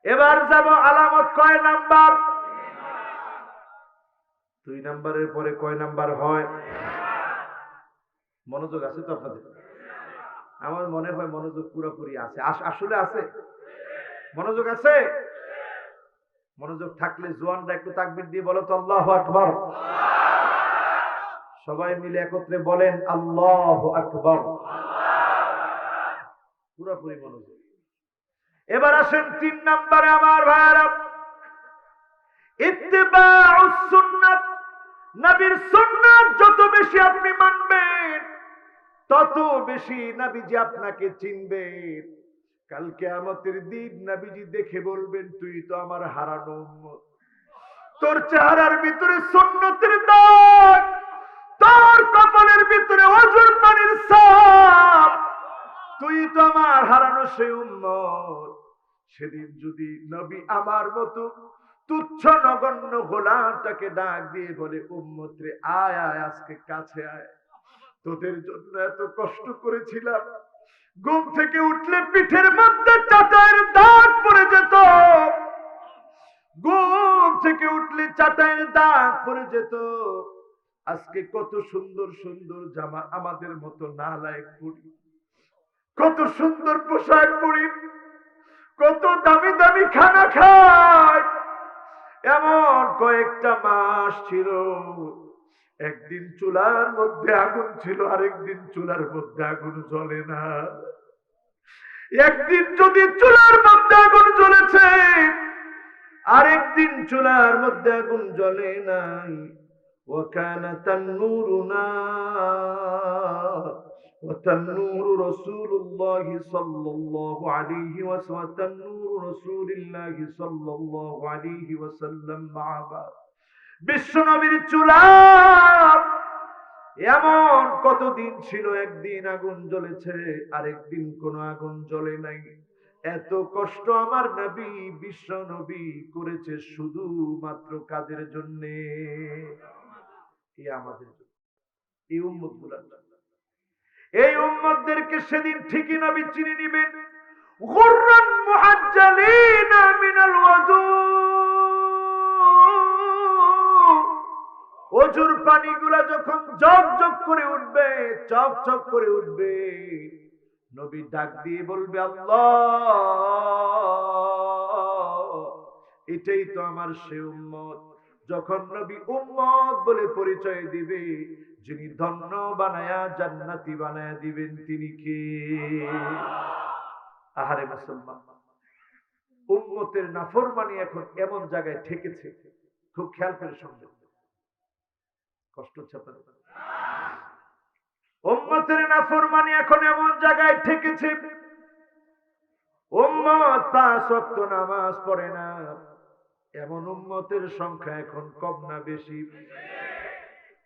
[SPEAKER 1] এবার যাব আলামত কয় নাম্বার? 2 নাম্বারের পরে কয় নাম্বার হয়? মনোযোগ আছে তো আপনাদের? আমার মনে হয় মনোযোগ পুরোপুরি আছে। আসলে আছে? মনোযোগ আছে? মনোযোগ থাকলে জোয়ানরা একটু তাকবীর দিয়ে বলো তো আল্লাহু আকবার। সবাই মিলে একত্রে বলেন আল্লাহু আকবার। পুরোপুরি মনোযোগ। এবার আসেন 3 নম্বরে আমার ভাইরা, ইত্তিবাউস সুন্নাত। নবীর সুন্নাত যত বেশি আপনি মানবেন, তত বেশি নবীজি আপনাকে চিনবেন। কাল কিয়ামতের দিন নবীজি দেখে বলবেন, তুই তো আমার হারানো উম্মত, তোর চেহারার ভিতরে সুন্নতের দাগ, তোর কপালের ভিতরে ওযুর পানির ছাপ, তুই তো আমার হারানো সেই উম্মত। সেদিন যদি নবী আমার মতো তুচ্ছ নগণ্য গোলামটাকে ডাক দিয়ে বলে, উম্মত রে আয় আয়, আজকে কাছে আয়, তোদের জন্য এত কষ্ট করেছিলাম, ঘুম থেকে উঠলে পিঠের মধ্যে চাটাইয়ের দাগ পড়ে যেত, ঘুম থেকে উঠলে চাটাইয়ের দাগ পড়ে যেত, আজকে কত সুন্দর সুন্দর জামা আমাদের মতো নালায়েক পরি, কত সুন্দর পোশাক পরি, কত দামি দামি খানা খায়। এমন কয়েকটা মাস ছিল, একদিন চুলার মধ্যে আগুন ছিল, আরেকদিন চুলার মধ্যে আগুন জ্বলে না। একদিন যদি চুলার মধ্যে আগুন জ্বলেছে, আরেকদিন চুলার মধ্যে আগুন জ্বলে নাই। ওয়াকানা তান্নুরুনা ওয়া তান্নুরু রাসূলুল্লাহি সাল্লাল্লাহু আলাইহি ওয়াসাল্লাম, তান্নুরু রাসূলিল্লাহি সাল্লাল্লাহু আলাইহি ওয়াসাল্লাম মা'বা। বিশ্বনবীর চুলা এমন কতদিন ছিল, একদিন আগুন জ্বলেছে, আরেকদিন কোনো আগুন জ্বলে নাই। এত কষ্ট আমার নবী, বিশ্ব নবী করেছে শুধুমাত্র কাদের জন্য? আমাদের জন্য, এই উম্মত গুলার জন্য। এই উম্মতদেরকে সেদিন ঠিকই নবী চিনে নিবেন। গুররান মুহাজ্জালিনা মিনাল ওয়াদু, অজুর পানিগুলা যখন জগ জগ করে উঠবে, চক চক করে উঠবে, নবী ডাক দিয়ে বলবে, আল্লাহ, এটাই তো আমার সে উম্মত। যখন নবী উম্মত বলে পরিচয় দিবে, যিনি ধন্য বানায়া জান্নাতি বানায়া দিবেন তিনি কে? আহারে মুসলমান, উম্মতের নাফরমানি এখন এমন জায়গায় ঠেকেছে, খুব খেয়াল করে শুনবেন। কষ্ট হচ্ছে আপনাদের? উম্মতের নাফরমানি এখন এমন জায়গায় ঠেকেছে, উম্মত 5 ওয়াক্ত নামাজ পড়ে না, এমন উম্মতের সংখ্যা এখন কম না বেশি?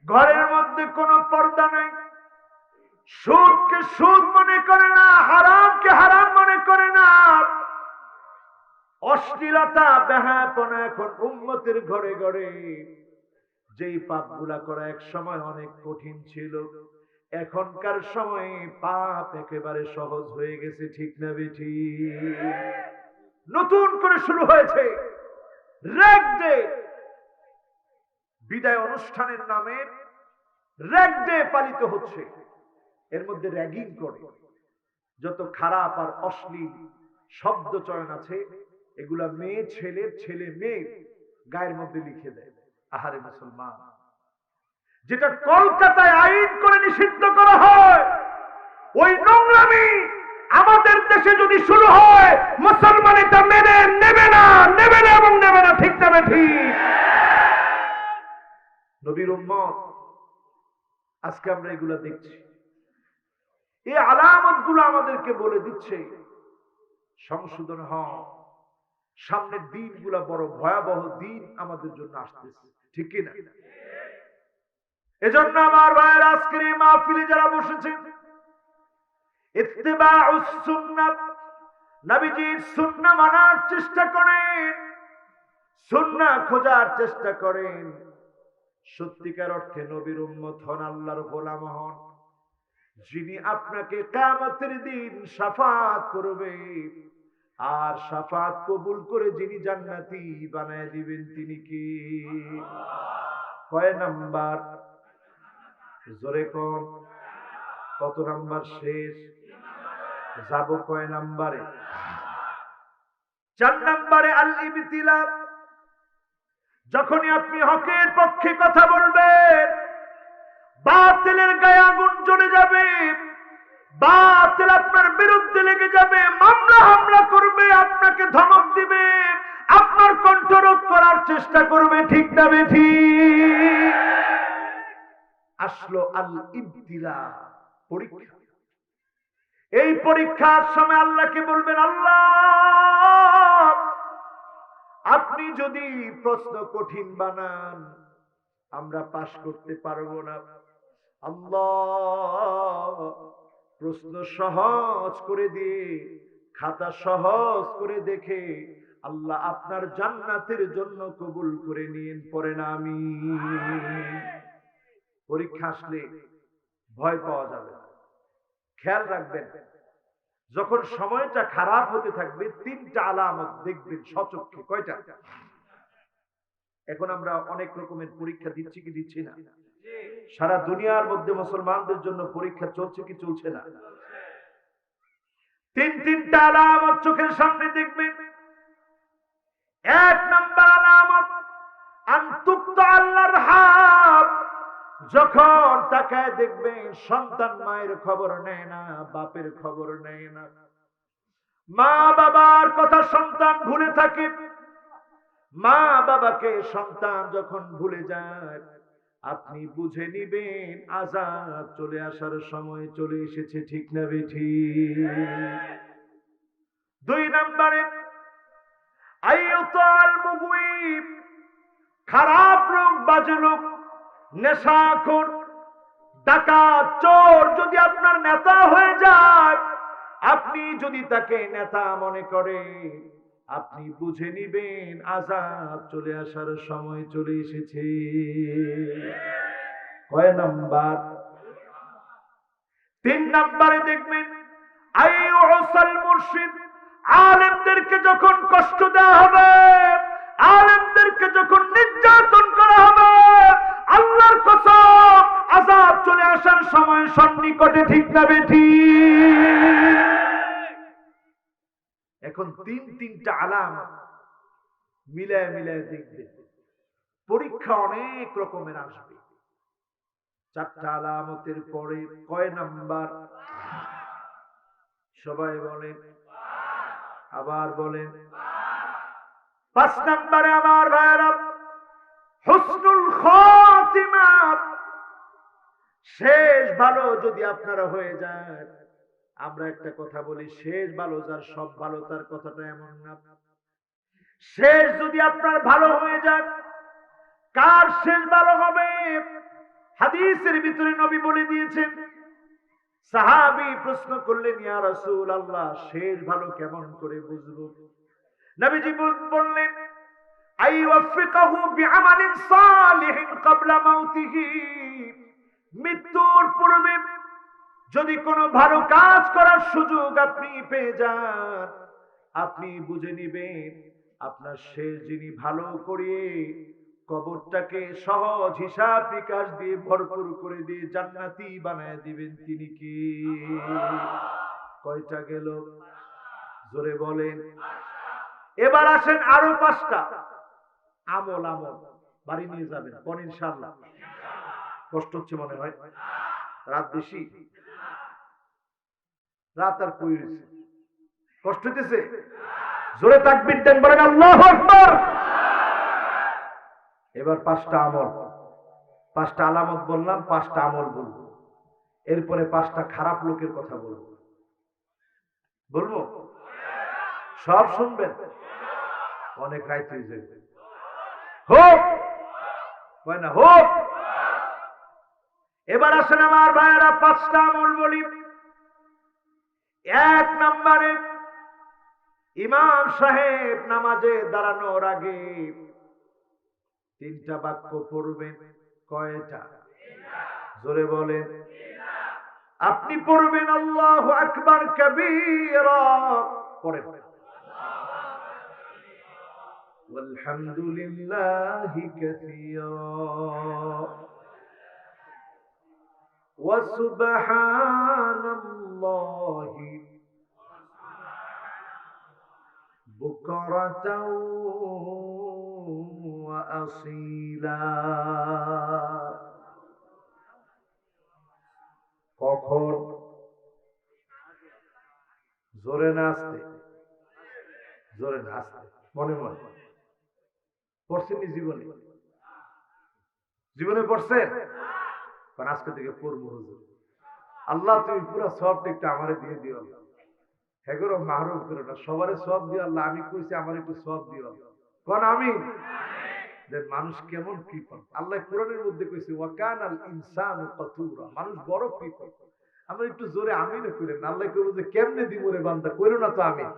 [SPEAKER 1] ঘরের মধ্যে কোনো পর্দা নাই, সুদকে সুদ মনে করে না, হারামকে হারাম মনে করে না, অশ্লীলতা বেহায়াপনা এখন উম্মতের ঘরে ঘরে। যেই পাপগুলা করা এক সময় অনেক কঠিন ছিল, এখনকার সময়ে পাপ একেবারে সহজ হয়ে গেছে, ঠিক না বেঠি? নতুন করে শুরু হয়েছে র্যাগ ডে, বিদায় অনুষ্ঠানের নামে র্যাগ ডে পালিত হচ্ছে। এর মধ্যে র্যাগিং করে, যত খারাপ আর অশ্লীল শব্দ চয়ন আছে, এগুলা মেয়ে ছেলে, ছেলে মেয়ে গায়ের মধ্যে লিখে দেয়। আহারে মুসলমান, যেটা কলকাতায় আইন করে নিষিদ্ধ করা হয়, ওই নোংরামি আমাদের দেশে যদি শুরু হয়, মুসলমান এটা মেনে নেবে না, নেবে না এবং নেবে না, ঠিক না ঠিক? নবীর উম্মত, আজকে আমরা এগুলা দেখছি। এই আলামত গুলো আমাদেরকে বলে দিচ্ছে সংশোধন হও, সামনের দিনগুলা বড় ভয়াবহ দিন আমাদের জন্য আসতেছে, ঠিক কিনা? এজন্য আমার ভাইয়ের, আজকের এই মাহফিলে যারা বসেছেন, ইত্তিবাউস সুন্নাহ, নবীজির সুন্নাহ মানার চেষ্টা করেন, সুন্নাহ খোঁজার চেষ্টা করেন, সত্যিকার অর্থে নবীর উম্মত হন, আল্লাহর গোলাম হন। যিনি আপনাকে কিয়ামতের দিন শাফাত করবে, আর শাফাত কবুল করে যিনি জান্নাতি বানায় দিবেন তিনি কি? কয় নাম্বার? জোরে কোন? কত নাম্বার শেষ? যাব কয় নাম্বারে? 4 নাম্বারে আল ইবতিলা। যখনই আপনি হকের পক্ষে কথা বলবেন, বাতিলের গায়ে আগুন জ্বলে যাবে, বাতিল আপনার বিরুদ্ধে লেগে যাবে, মামলা হামলা করবে, আপনাকে ধমক দিবে, আপনার কণ্ঠরোধ করার চেষ্টা করবে, ঠিক না বেঠিক? আসলো আল ইবতিলা, পরীক্ষা। এই পরীক্ষার সময় আল্লাহকে বলবেন, আল্লাহ, আপনি যদি প্রশ্ন কঠিন বানান, আমরা পাশ করতে পারবো না। আল্লাহ, প্রশ্ন সহজ করে দিয়ে, খাতা সহজ করে দেখে আল্লাহ আপনার জান্নাতের জন্য কবুল করে নিয়েন, পড়েন আমিন। পরীক্ষা আসলে ভয় পাওয়া যাবে না। খেয়াল রাখবেন, যখন সময়টা খারাপ হতে থাকবে, 3টা আলামত দেখবেন সচক্ষে। কয়টা? এখন আমরা অনেক রকমের পরীক্ষা দিচ্ছি কি দিচ্ছি না? সারা দুনিয়ার মধ্যে মুসলমানদের জন্য পরীক্ষা চলছে কি চলছে না? 3টা আলামত চোখের সামনে দেখবেন। 1 নাম্বার আলামত, আনতুক্তা আল্লাহর হাব। যখন তাকায় দেখবেন সন্তান মায়ের খবর নেয় না, বাপের খবর নেয় না, মা বাবার কথা সন্তান ভুলে থাকে, মা বাবাকে সন্তান যখন ভুলে যায়, আপনি বুঝে নিবেন আযাব চলে আসার সময় চলে এসেছে, ঠিক না বেঠিক? 2 নম্বরে আইয়ুতাল মুগওয়িব। খারাপ লোক, বাজে লোক, নেশাখোর, ডাকাত চোর যদি আপনার নেতা হয়ে যায়, আপনি যদি তাকে নেতা মনে করেন, আপনি বুঝে নিবেন আযাব চলে আসার সময় চলে এসেছে। কয় নাম্বার? 3 নম্বরে দেখবেন আইয়ুসাল মুরশিদ, আলেমদেরকে যখন কষ্ট দেওয়া হবে, আলেমদেরকে যখন নির্যাতন করা হবে, আল্লাহর কসম আযাব চলে আসার সময় সন্নিকটে, ঠিক না বেঠিক? এখন তিনটা আলামত মিলায় মিলায় দেখবেন, পরীক্ষা অনেক রকমের আসবে। 4টা আলামতের পরে কয় নাম্বার? সবাই বলেন, আবার বলেন। 5 নম্বরে আমার ভাইরা হুসনুল খাতিমা, শেষ ভালো যদি আপনারা হয়ে যায়। আমরা একটা কথা বলি, শেষ ভালো যার সব ভালো, তার কথাটা এমন না। শেষ যদি আপনার ভালো হয়ে যায়, কার শেষ ভালো হবে? হাদিসের ভিতরে নবী বলে দিয়েছেন। সাহাবী প্রশ্ন করলেন, ইয়া রাসূলুল্লাহ, শেষ ভালো কেমন করে বুঝবো? নবীজি বললেন, আইওয়াফিকাহু বিআমালিন সালিহিন ক্বাবলা মাউতিহি, মৃত্যুর পূর্বে যদি কোনো ভালো কাজ করার সুযোগ আপনি পেয়ে যান, আপনি বুঝে নিবেন আপনার শেষ যিনি ভালো করে কবরটাকে সহজ হিসাব নিকাশ দিয়ে ভরপুর করে দিয়ে জান্নাতি বানায় দিবেন, তিনি কি? কয়টা গেল? জোরে বলেন। এবার আসেন আরো 5টা আমল। আমল বাড়ি নিয়ে যাবেন কোন? ইনশাআল্লাহ। কষ্ট হচ্ছে মনে হয়, রাত বেশি, রাত আর কই হয়েছে, কষ্ট হইতেছে? জোরে তাকবীর দেন, বলেন আল্লাহু আকবার। এবার 5টা আমল, 5টা আলামত বললাম, 5টা আমল বলবো। এরপরে 5টা খারাপ লোকের কথা বলবো। বলবো? সব শুনবেন? অনেক রাইত হয়ে যাবে। হোক হয় না? হোক। এবার আসেন আমার ভাইয়েরা, 5টা আমল বলি। 1 নম্বরে ইমাম সাহেব নামাজে দাঁড়ানোর আগে 3টা বাক্য পড়বেন। কয়টা? জোরে বলেন। আপনি পড়বেন আল্লাহু আকবার কাবীরা, পড়েন ওয়ালহামদুলিল্লাহি কাসীরা ওয়া সুবহানাল্লাহি বুকরাতাও ওয়া আসীলা। কখন? জোরে না আসতে? জোরে না আসতে, মনে মনে পড়ছেন? জীবনে জীবনে পড়ছেন? কারণ আজকে থেকে পড়বো। হুজুর আল্লাহ তুমি পুরো সবটা একটু আমারে দিয়ে দিও, হেগরো মাহরুম করো না, সবারে সব দিও আল্লাহ। আমি কইছি আমার একটু সব দিও, কোন আমিন। মানুষ কেমন কৃপণ, আল্লাহ কোরআনের মধ্যে কইছে ওয়াকানাল ইনসানু কাতুরা, মানুষ বড় কৃপণ। আমরা একটু জোরে আমিন করেন, আল্লাহ কইবো যে কেমনে দিব রে বান্দা, কইরো না তো আমিন।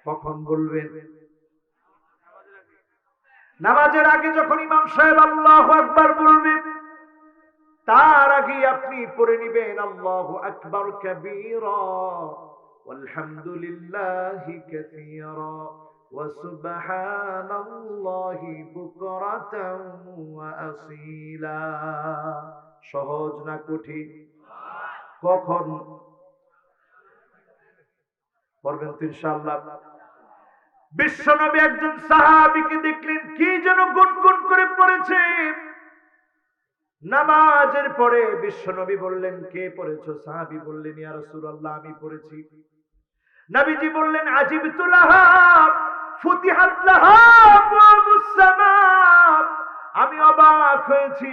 [SPEAKER 1] কখন বলবেন? নামাজের আগে যখন ইমাম সাহেব আল্লাহু আকবার বলবেন, তার আগে আপনি পড়ে নিবেন আল্লাহু আকবার কাবীরা ওয়ালহামদুলিল্লাহি কাসীরা ওয়া সুবহানাল্লাহি বুকরাতাও ওয়া আসীলা। সহজ না কঠিন? কখন পড়বেন তো ইনশাআল্লাহ। বিশ্বনবী একজন সাহাবীকে দেখলেন কি যেন গুনগুন করে পড়েছে। নামাজের পরে বিশ্বনবী বললেন, কে পড়েছো? সাহাবী বললেন, ইয়া রাসূলুল্লাহ, আমি পড়েছি। নবীজি বললেন, আজিবতু লাহা ফুতিহাত লাহা আবওয়াবুস সামা, আমি অবাক হয়েছি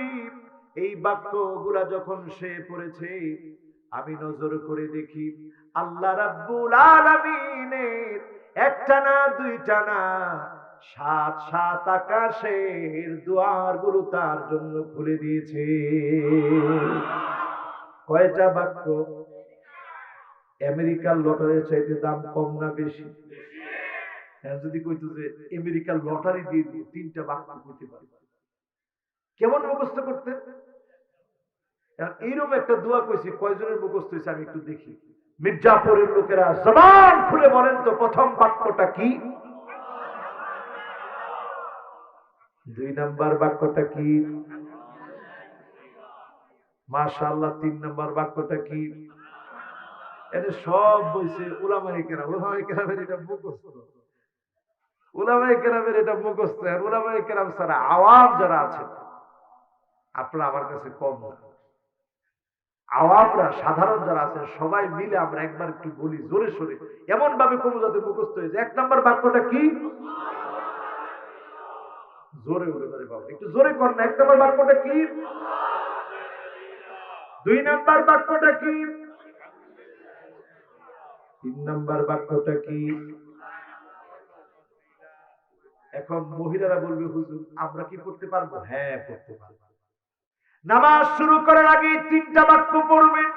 [SPEAKER 1] এই বাক্যগুলা যখন সে পড়েছে, আমি নজর করে দেখি আল্লাহ রাব্বুল আলামিনের একটা না দুইটা না সাত সাত আকাশের দুয়ার গুলো তার জন্য খুলে দিয়েছে। কয়টা বাক্য? আমেরিকার লটারির চাইতে দাম কম না বেশি? যদি কইতো যে আমেরিকার লটারি দিয়ে দিয়ে 3টা বাক্য করতে পারে, কেমন মুখস্থ করতেন? এইরকম একটা দোয়া কইছি, কয়জনের মুখস্থ হয়েছে আমি একটু দেখি। মির্জাপুরের লোকেরা জবান খুলে বলেন তো প্রথম বাক্যটা কি? 2 নাম্বার বাক্যটা কি? মাশাআল্লাহ। 3 নাম্বার বাক্যটা কি? এটা সব বইছে উলামায়ে কেরাম। উলামায়ে কেরামের এটা মুখস্থ, উলামায়ে কেরামের এটা মুখস্থ। আর উলামায়ে কেরাম ছাড়া আওয়াম যারা আছে, আপনারা আমার কাছে কম না। আওয়ামরা, সাধারণ যারা আছে, সবাই মিলে আমরা একবার একটু বলি জোরে সোরে, এমন ভাবে কোনো যাতে মুখস্থ হয়েছে। 1 নাম্বার বাক্যটা কি? জোরে উঠে পারে বাবা, একটু জোরে কর না। 1 নাম্বার বাক্যটা কি? 2 নাম্বার বাক্যটা কি? 3 নাম্বার বাক্যটা কি? এখন মহিলারা বলবে হুজুর আমরা কি করতে পারবো? হ্যাঁ করতে পারবো। নামাজ শুরু করার আগে 3টা বাক্য পড়বেন।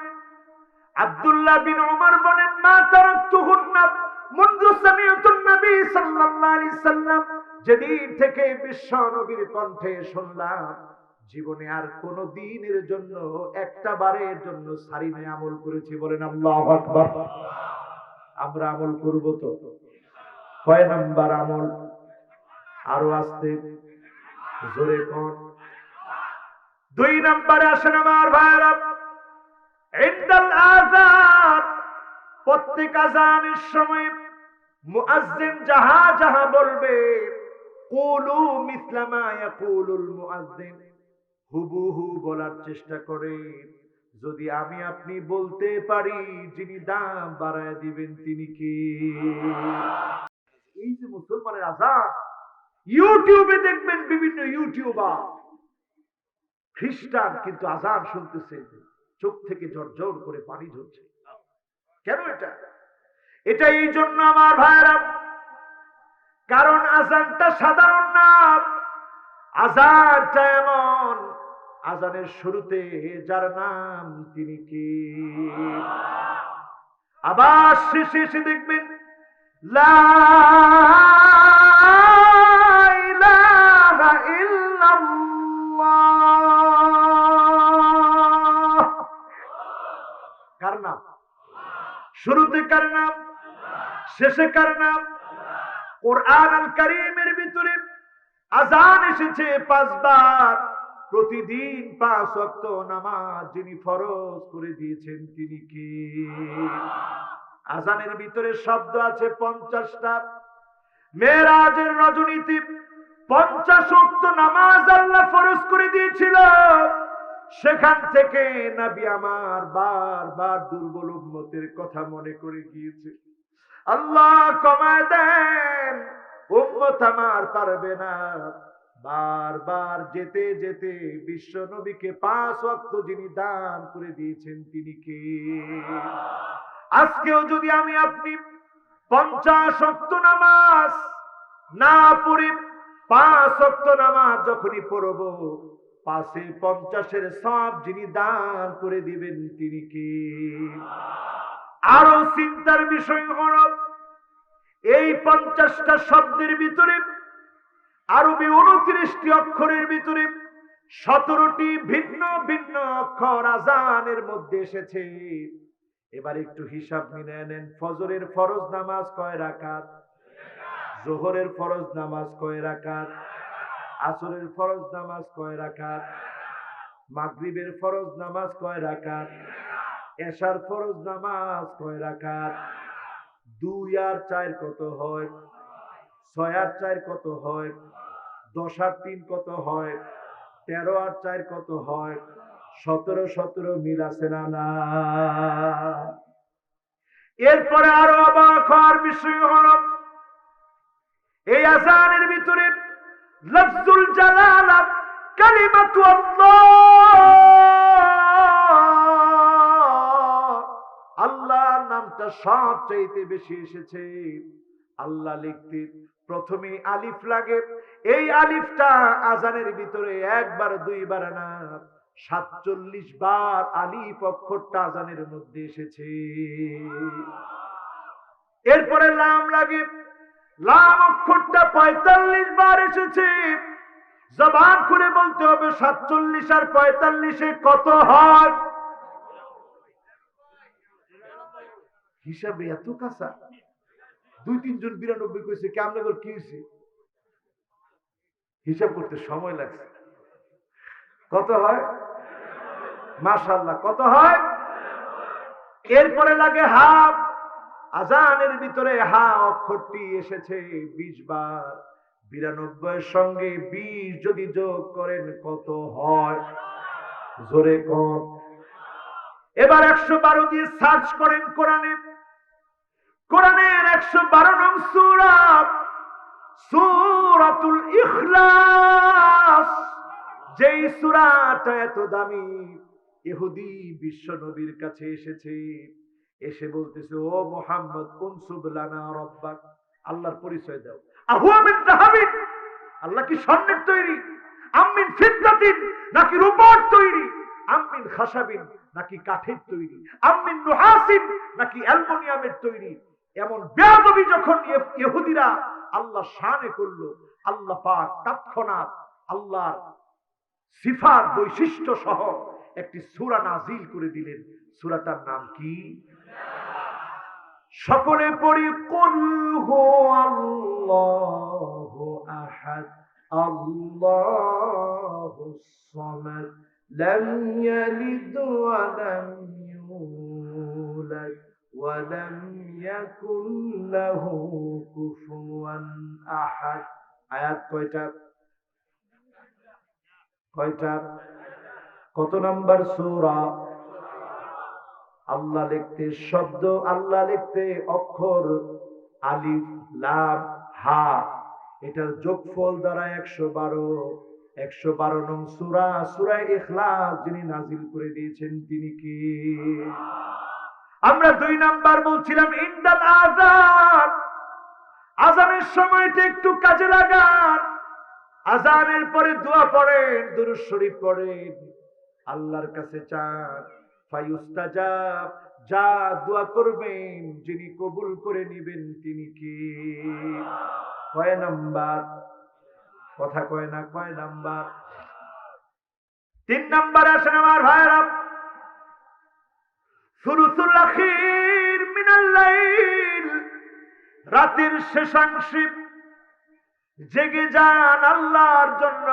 [SPEAKER 1] আব্দুল্লাহ বিন ওমর বলেন, মা তারাকতুহুন্না মুনযু সামিআতুন নবী সাল্লাল্লাহু আলাইহি সাল্লাম, যেদিন থেকে বিশ্ব নবীর কণ্ঠে শুনলাম, জীবনে আর কোন দিনের জন্য একটা বারের জন্য সারি নাই, আমল করেছি। বলেন আল্লাহু আকবার। আমরা আমল করব তো? কয় নাম্বার আমল? আরো আস্তে জোরে কোন? 2 নম্বরে আসেন আমার ভাইরা, ইনদাল আযান, প্রত্যেক আযানের সময় মুয়াজ্জিন যাহা যাহা বলবে, কুলু মিসলা মা ইয়াকুলুল মুয়াজ্জিন, হুবহু বলার চেষ্টা করে। যদি আমি আপনি বলতে পারি, যিনি দাম বাড়ায় দিবেন তিনি কে? এই যে মুসলমানের আযান, ইউটিউবে দেখবেন বিভিন্ন ইউটিউবার খ্রিস্টান কিন্তু আযান শুনতেছে, চোখ থেকে ঝরঝর করে পানি ঝরছে। কেন এটা? এটা এই জন্য আমার ভাইরা, কারণ আযানটা সাধারণ না। আযানটা এমন, আযানের শুরুতে যার নাম তিনি কে? আবার শেষে এসে দেখবেন লা ইলাহা ইল্লাল্লাহ। কার নাম? শুরুতে কার নাম? শেষে কার নাম? কোরআন আল কারীমের ভিতরে আযান এসেছে 5 বার। প্রতিদিন 5 ওয়াক্ত নামাজ যিনি ফরজ করে দিয়েছেন তিনি কে? আযানের ভিতরে শব্দ আছে 50টা। মেরাজের রজনীতে 50 ওয়াক্ত নামাজ আল্লাহ ফরজ করে দিয়েছিল। সেখান থেকে নবী আমার বারবার দুর্বল উম্মতের কথা মনে করে গিয়েছে, আল্লাহ কমায় দেন, উম্মত আমার পারবে না। বারবার যেতে যেতে বিশ্ব নবীকে 5 ওয়াক্ত যিনি দান করে দিয়েছেন তিনি কে? আজকেও যদি আমি আপনি 50 ওয়াক্ত নামাজ না পড়ি, 5 ওয়াক্ত নামাজ যখনই পড়ব, 5-50 সওয়াব যিনি দান করে দিবেন তিনি কে? আরো চিন্তার বিষয় হলো, এই 50টা শব্দের ভিতরে আরবি 29টি অক্ষরের ভিতরে 17টি ভিন্ন ভিন্ন অক্ষর আযানের মধ্যে এসেছে। এবার একটু হিসাব মিলিয়ে নেন। ফজরের ফরজ নামাজ কয় রাকাত? যোহরের ফরজ নামাজ কয় রাকাত? আসরের ফরজ নামাজ কয় রাকাত? মাগরিবের ফরজ নামাজ কয় রাকাত? এশার ফরজ নামাজ কয় রাকাত? 2 আর 4 কত হয়? 6 আর 4 কত হয়? 10 আর 3 কত হয়? 13 আর 4 কত হয়? 17 মিল আছে না না? এরপরে আরো অবাক হওয়ার বিষয় হলো, এই আযানের ভিতরে লফজুল জালালা, কালিমাতু আল্লাহ, আল্লাহর নামটা সবচেয়ে বেশি এসেছে। আল্লাহ লিখতে প্রথমে আলিফ লাগে, এই আলিফটা আজানের ভিতরে একবার দুইবার না 47 বার আলিফ অক্ষরটা আজানের মধ্যে এসেছে। এরপরে লাম লাগে, লাম অক্ষরটা 45 বার এসেছে। জবান খুলে বলতে হবে 47 আর 45 কত হয়? হিসাবে এত কাঁচা, 2-3 জন 92 কইছে, কেমনে করে কি হয়েছে হিসাব করতে সময় লাগছে। কত হয়? মাশাআল্লাহ, কত হয়? এরপরে লাগে হা, আজানের ভিতরে হা অক্ষরটি এসেছে 20 বার। 92 সঙ্গে 20 যদি যোগ করেন কত হয়? জোরে কর। এবার 112 দিয়ে সার্চ করেন কোরআনে, কোরআনের 112 নং সূরা, সূরাতুল ইখলাস। যেই সূরাটা এত দামি, ইহুদি বিশ্ব নবীর কাছে এসেছে, এসে বলতেছে, ও মুহাম্মদ উনসুব লানা রাব্বাক, আল্লাহর পরিচয় দাও। আহুয়া মিন যাহাবিন, আল্লাহ কি স্বর্ণের তৈরি? আম মিন ফিদ্দাতিন, নাকি রূপার তৈরি? আম মিন খাশাবিন, নাকি কাঠের তৈরি? আম মিন নুহাসিন, নাকি অ্যালুমিনিয়ামের তৈরি? এমন বেয়াদবি যখন ইহুদিরা আল্লাহ শানে করলো, আল্লাহ পাক তৎক্ষণাৎ আল্লাহর সিফাত বৈশিষ্ট্য সহ একটি সূরা নাজিল করে দিলেন। সূরাটার নাম কি? সকলে পড়ি, কুল হুয়াল্লাহু আহাদ, আল্লাহুস সামাদ, লাম ইয়ালিদ ওয়া লাম ইউলাদ ওয়া লাম ইয়াকুল লাহু কুফুয়ান আহাদ। আয়াত কয়টা? কয়টা? কত নাম্বার সূরা? আল্লাহ লিখতে শব্দ, আল্লাহ লিখতে অক্ষর আলিফ লাম হা, এটার যোগফল দ্বারা 112। 112 নং সূরা, সূরা ইখলাস যিনি নাজিল করে দিয়েছেন তিনি কি? আমরা 2 নাম্বার বলছিলাম ইনদাল আযান, আযানের সময়টা একটু কাজে লাগান। আযানের পরে দোয়া পড়েন, দুরূদ শরীফ পড়েন, আল্লাহর কাছে চান। ফায়ুস্তাজাব, যা দোয়া করবেন যিনি কবুল করে নেবেন তিনি কি? কয় নাম্বার? কথা কয় না, কয় নাম্বার? 3 নাম্বারে আসেন আমার ভাইরা, সুলুসুল আখির মিনাল লাইল, রাতের শেষাংশে জেগে যান আল্লাহর জন্য।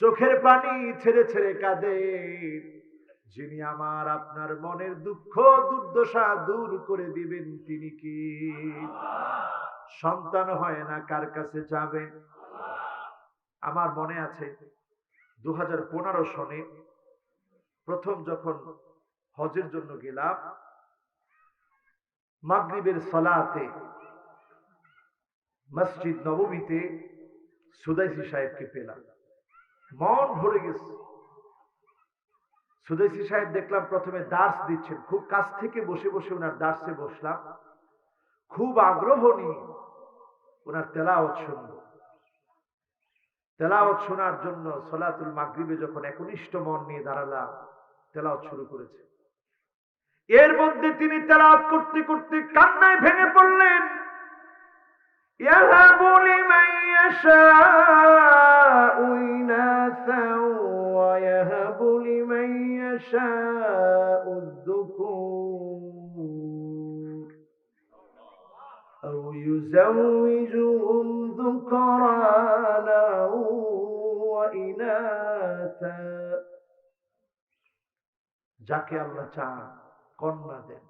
[SPEAKER 1] চোখের পানি ছেড়ে ছেড়ে কাঁদেন, যিনি আমার আপনার মনের দুঃখ দুর্দশা দূর করে দিবেন তিনি কি? সন্তান হয় না, কার কাছে যাবেন? আমার মনে আছে 2015 সনে প্রথম যখন হজের জন্য গেলাম, মাগরিবের সালাতে মসজিদ নববীতে সুদাইসি সাহেবকে পেলাম, মন ভরে গেছে। সুদাইসি সাহেব দেখলাম প্রথমে দার্স দিচ্ছেন, খুব কাছ থেকে বসে বসে ওনার দার্সে বসলাম, খুব আগ্রহ নিয়ে ওনার তেলাওয়াত শুনব। তেলাওয়াত শোনার জন্য সালাতুল মাগরিবে যখন একনিষ্ঠ মন নিয়ে দাঁড়ালাম, তেলাওয়াত শুরু করেছে। এর মধ্যে তিনি তেলাওয়াত করতে করতে কান্নায় ভেঙে পড়লেন। ইয়াহাবু লিমান ইয়াশাউ ইনাসা ওয়া ইয়াহাবু লিমান ইয়াশাউ যুকুর আও ইউযাউযুহুম যুকরানা ওয়া ইনাসা। যাকে আল্লাহ চান কন্যা দেন,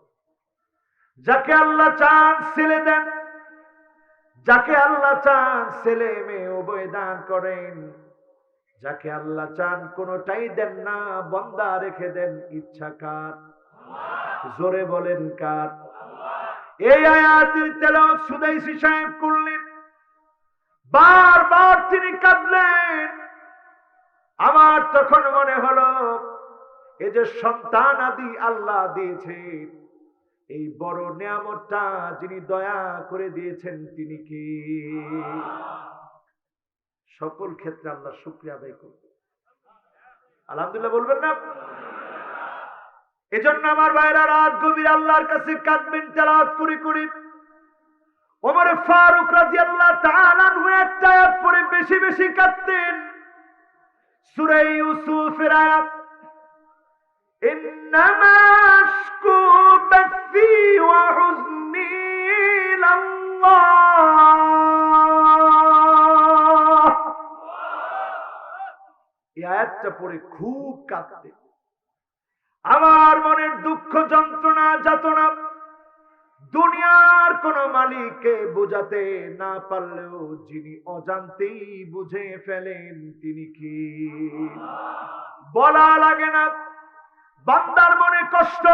[SPEAKER 1] যাকে আল্লাহ চান ছেলে দেন, যাকে আল্লাহ চান ছেলে মেয়ে উভয় দান করেন, যাকে আল্লাহ চান কোনটাই দেন না, বন্দা রেখে দেন। ইচ্ছা কার? জোরে বলেন কার? এই আয়াতের তেলাওয়াত সুদাইসি সাহেব করলেন, বারবার তিনি কাঁদলেন। আমার তখন মনে হলো, এই যে সন্তান আদি আল্লাহ দিয়েছে, এই বড় নিয়ামতটা যিনি দয়া করে দিয়েছেন তিনি কি? সকল ক্ষেত্রে আল্লাহ শুকরিয়া আদায় করবে। আলহামদুলিল্লাহ বলবেন না? এজন্য আমার ভাইরা রাত গভীর আল্লাহর কাছে কাঁদবেন তেলাওয়াত করে করে। ওমর ফারুক রাদিয়াল্লাহু তাআলা আনহু একটা আয়াত পড়ে বেশি বেশি কাঁদতেন। সূরা ইউসুফের আয়াত, ইন্নামা আশকু বাথি ওয়া হুজনি ইলাল্লাহ। এই আয়াতটা পড়ে খুব কাঁদতেন। আমার মনের দুঃখ যন্ত্রণা যাতনা দুনিয়ার কোন মালিককে বোঝাতে না পারলেও যিনি অজান্তেই বুঝে ফেলেন তিনি কি? বলা লাগে না, বান্দার মনে কষ্ট,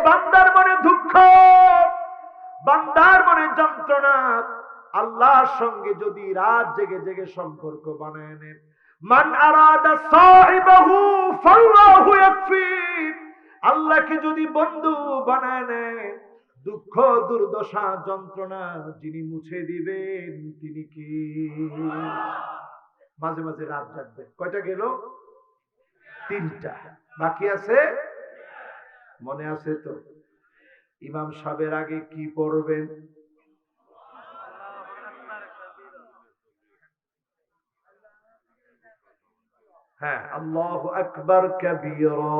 [SPEAKER 1] বান্দার মনে দুঃখ, বান্দার মনে যন্ত্রণা আল্লাহর সঙ্গে যদি রাত জেগে জেগে সম্পর্ক বানায় নেন, মান আরাদা সাহিবাহু ফাল্লাহু ইয়াকফি, আল্লাহকে যদি বন্ধু বানায় নেন, দুঃখ দুর্দশা যন্ত্রণা যিনি মুছে দিবেন তিনি কি? মাঝে মাঝে রাত জাগবেন। কয়টা গেল? 3টা বাকি আছে। মনে আছে তো? ইমাম সাহেবের আগে কি পড়বেন? হ্যাঁ, আল্লাহু আকবার কাবীরা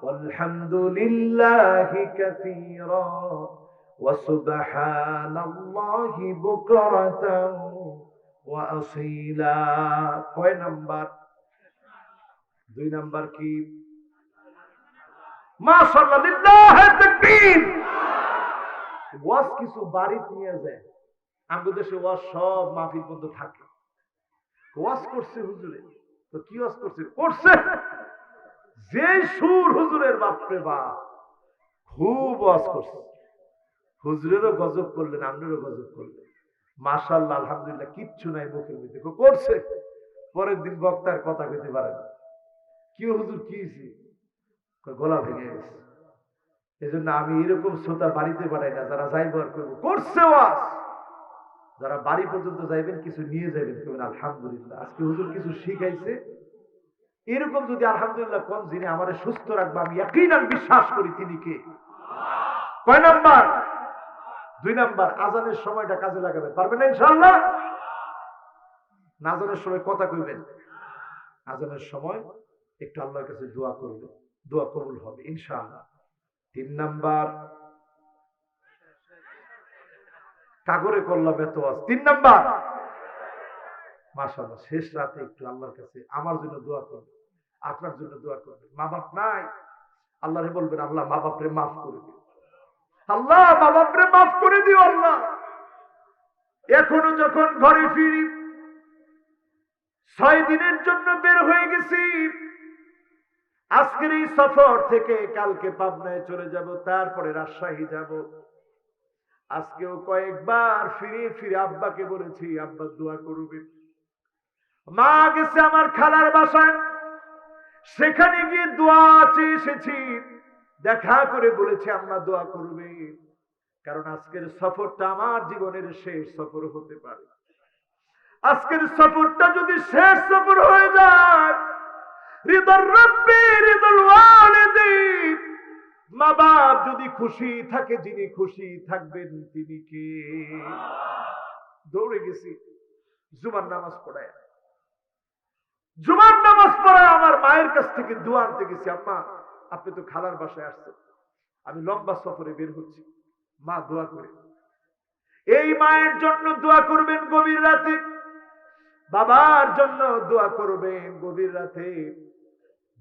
[SPEAKER 1] ওয়ালহামদুলিল্লাহি কাসীরা ওয়া সুবহানাল্লাহি বুকরাতান ওয়া আসীলা। কয় নাম্বার? 2 নাম্বার কি? মাশাআল্লাহ, লিল্লাহি তাকবীর। ওয়াজ কিছু বাড়িতে নিয়ে যায়। আমাদের দেশে ওয়াজ সব মাহফিল বন্ধ থাকে। ওয়াজ করছে হুজুরে, তো কি ওয়াজ করছে? করছে যে সুর হুজুরের, বাপরে বাপ, খুব ওয়াজ করছে। হুজুরেরও গজব করলেন, আপনারও গজব করলেন। মাশাআল্লাহ, আলহামদুলিল্লাহ, কিচ্ছু নাই মুখের মধ্যে, করছে। পরের দিন বক্তার কথা কইতে পারেন, কি হুজুর কি হয়েছে? গলা ভেঙে গেছে। এই জন্য আমি এরকম শ্রোতা বাড়িতে পাঠাই না, যারা যাইব আর করবো করছে ওয়াজ। যারা বাড়ি পর্যন্ত যাইবেন কিছু নিয়ে যাবেন, করবেন আলহামদুলিল্লাহ আজকে হুজুর কিছু শিখাইছে। এরকম যদি আলহামদুলিল্লাহ কোন যিনি আমাদের সুস্থ রাখবে, আমি ইয়াকিনান বিশ্বাস করি তিনি কে? কয় নাম্বার? 2 নাম্বার, আজানের সময়টা কাজে লাগাবেন। পারবেন না ইনশাআল্লাহ? না আজানের সময় কথা কইবেন, আজানের সময় একটু আল্লাহর কাছে দোয়া করবেন, দোয়া কবুল হবে ইনশাআল্লাহ। 3 নাম্বার, কাগরে করলাম এত ওয়াজ। 3 নাম্বার, মাশাআল্লাহ, শেষ রাতে একটু আল্লাহর কাছে আমার জন্য দোয়া করবেন, আপনার জন্য দোয়া করবেন। মা বাপ নাই, আল্লাহরে বলবেন, আল্লাহ মা বাপরে মাফ করে দিও, আল্লাহ মা বাপরে মাফ করে দিও আল্লাহ। এখনো যখন ঘরে ফিরি, 6 দিনের জন্য বের হয়ে গেছি। আজকের এই সফর থেকে কালকে পাবনায় চলে যাব, তারপরে রাজশাহী যাব। আজকেও কয়েকবার ফিরে ফিরে আব্বাকে বলেছি, আব্বা দোয়া করবে। মা গেছে আমার খালার বাসায়, সেখানে গিয়ে দোয়া চেয়ে এসেছি। দেখা করে বলেছি আম্মা দোয়া করবে, কারণ আজকের সফরটা আমার জীবনের শেষ সফর হতে পারে। আজকের সফরটা যদি শেষ সফর হয়ে যায়, রিদার রাব্বি রিদাল ওয়ালিদিন, মা বাপ যদি খুশি থাকে, যিনি খুশি থাকবেন তিনি কে? দৌড়ে গেছি জুমার নামাজ পড়ায়, জুমার নামাজ পড়ায় আমার মায়ের কাছ থেকে দোয়া আনতে গেছি। আম্মা আপনি তো খালার বাসায় আসছেন, আমি লম্বা সফরে বের হচ্ছি, মা দোয়া করে। এই মায়ের জন্য দোয়া করবেন গভীর রাতে, বাবার জন্য দোয়া করবেন গভীর রাতে।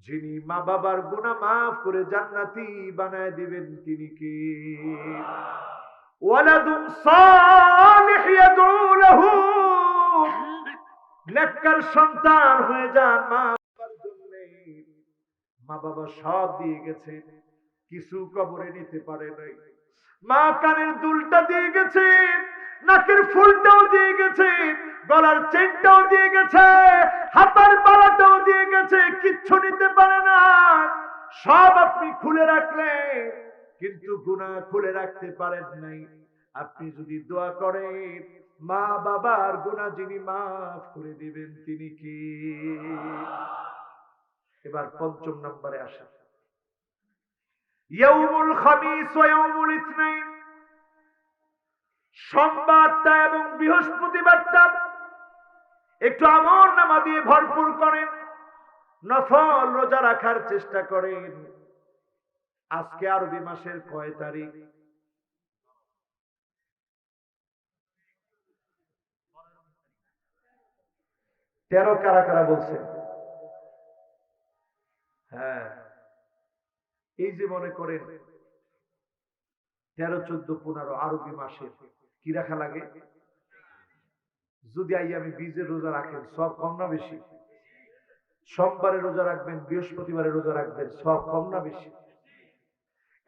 [SPEAKER 1] যিনি মা বাবার গুনাহ মাফ করে জান্নাতি বানায় দিবেন তিনি কি? ওয়ালাদুন সালিহ ইয়াদউ লাহু, নেককার সন্তান হয়ে যান মা বাবার জন্য। মা বাবা সব দিয়ে গেছে, কিছু কবরে নিতে পারে নাই। মা কানের দুলটা দিয়ে গেছে, নাকের ফুলটাও দিয়ে গেছে, গলার চেনটাও দিয়ে গেছে, হাতার বালাটাও দিয়ে গেছে, কিচ্ছু নিতে পারে না। সব আপনি খুলে রাখলেন, কিন্তু গুনাহ খুলে রাখতে পারেন নাই। আপনি যদি দোয়া করেন, মা বাবার গুনাহ যিনি মাফ করে দিবেন তিনি কি? এবার পঞ্চম নম্বরে আসেন, ইয়াউমুল খামিস ওয়া ইয়াউমুল ইসনাইন, সোমবারটা এবং বৃহস্পতিবারটা একটু আমল নামা দিয়ে ভরপুর করেন, নফল রোজা রাখার চেষ্টা করেন। আজকে আরবি মাসের কয় তারিখ? 13 কারা কারা বলছে? হ্যাঁ, এই যে মনে করেন 13, 14, 15 আরবি মাসে কি রাখা লাগে? যদি আইয়ামে বীজের রোজা রাখেন সব কম না বেশি? সোমবারে রোজা রাখবেন, বৃহস্পতিবারে রোজা রাখবেন, সব কম না বেশি?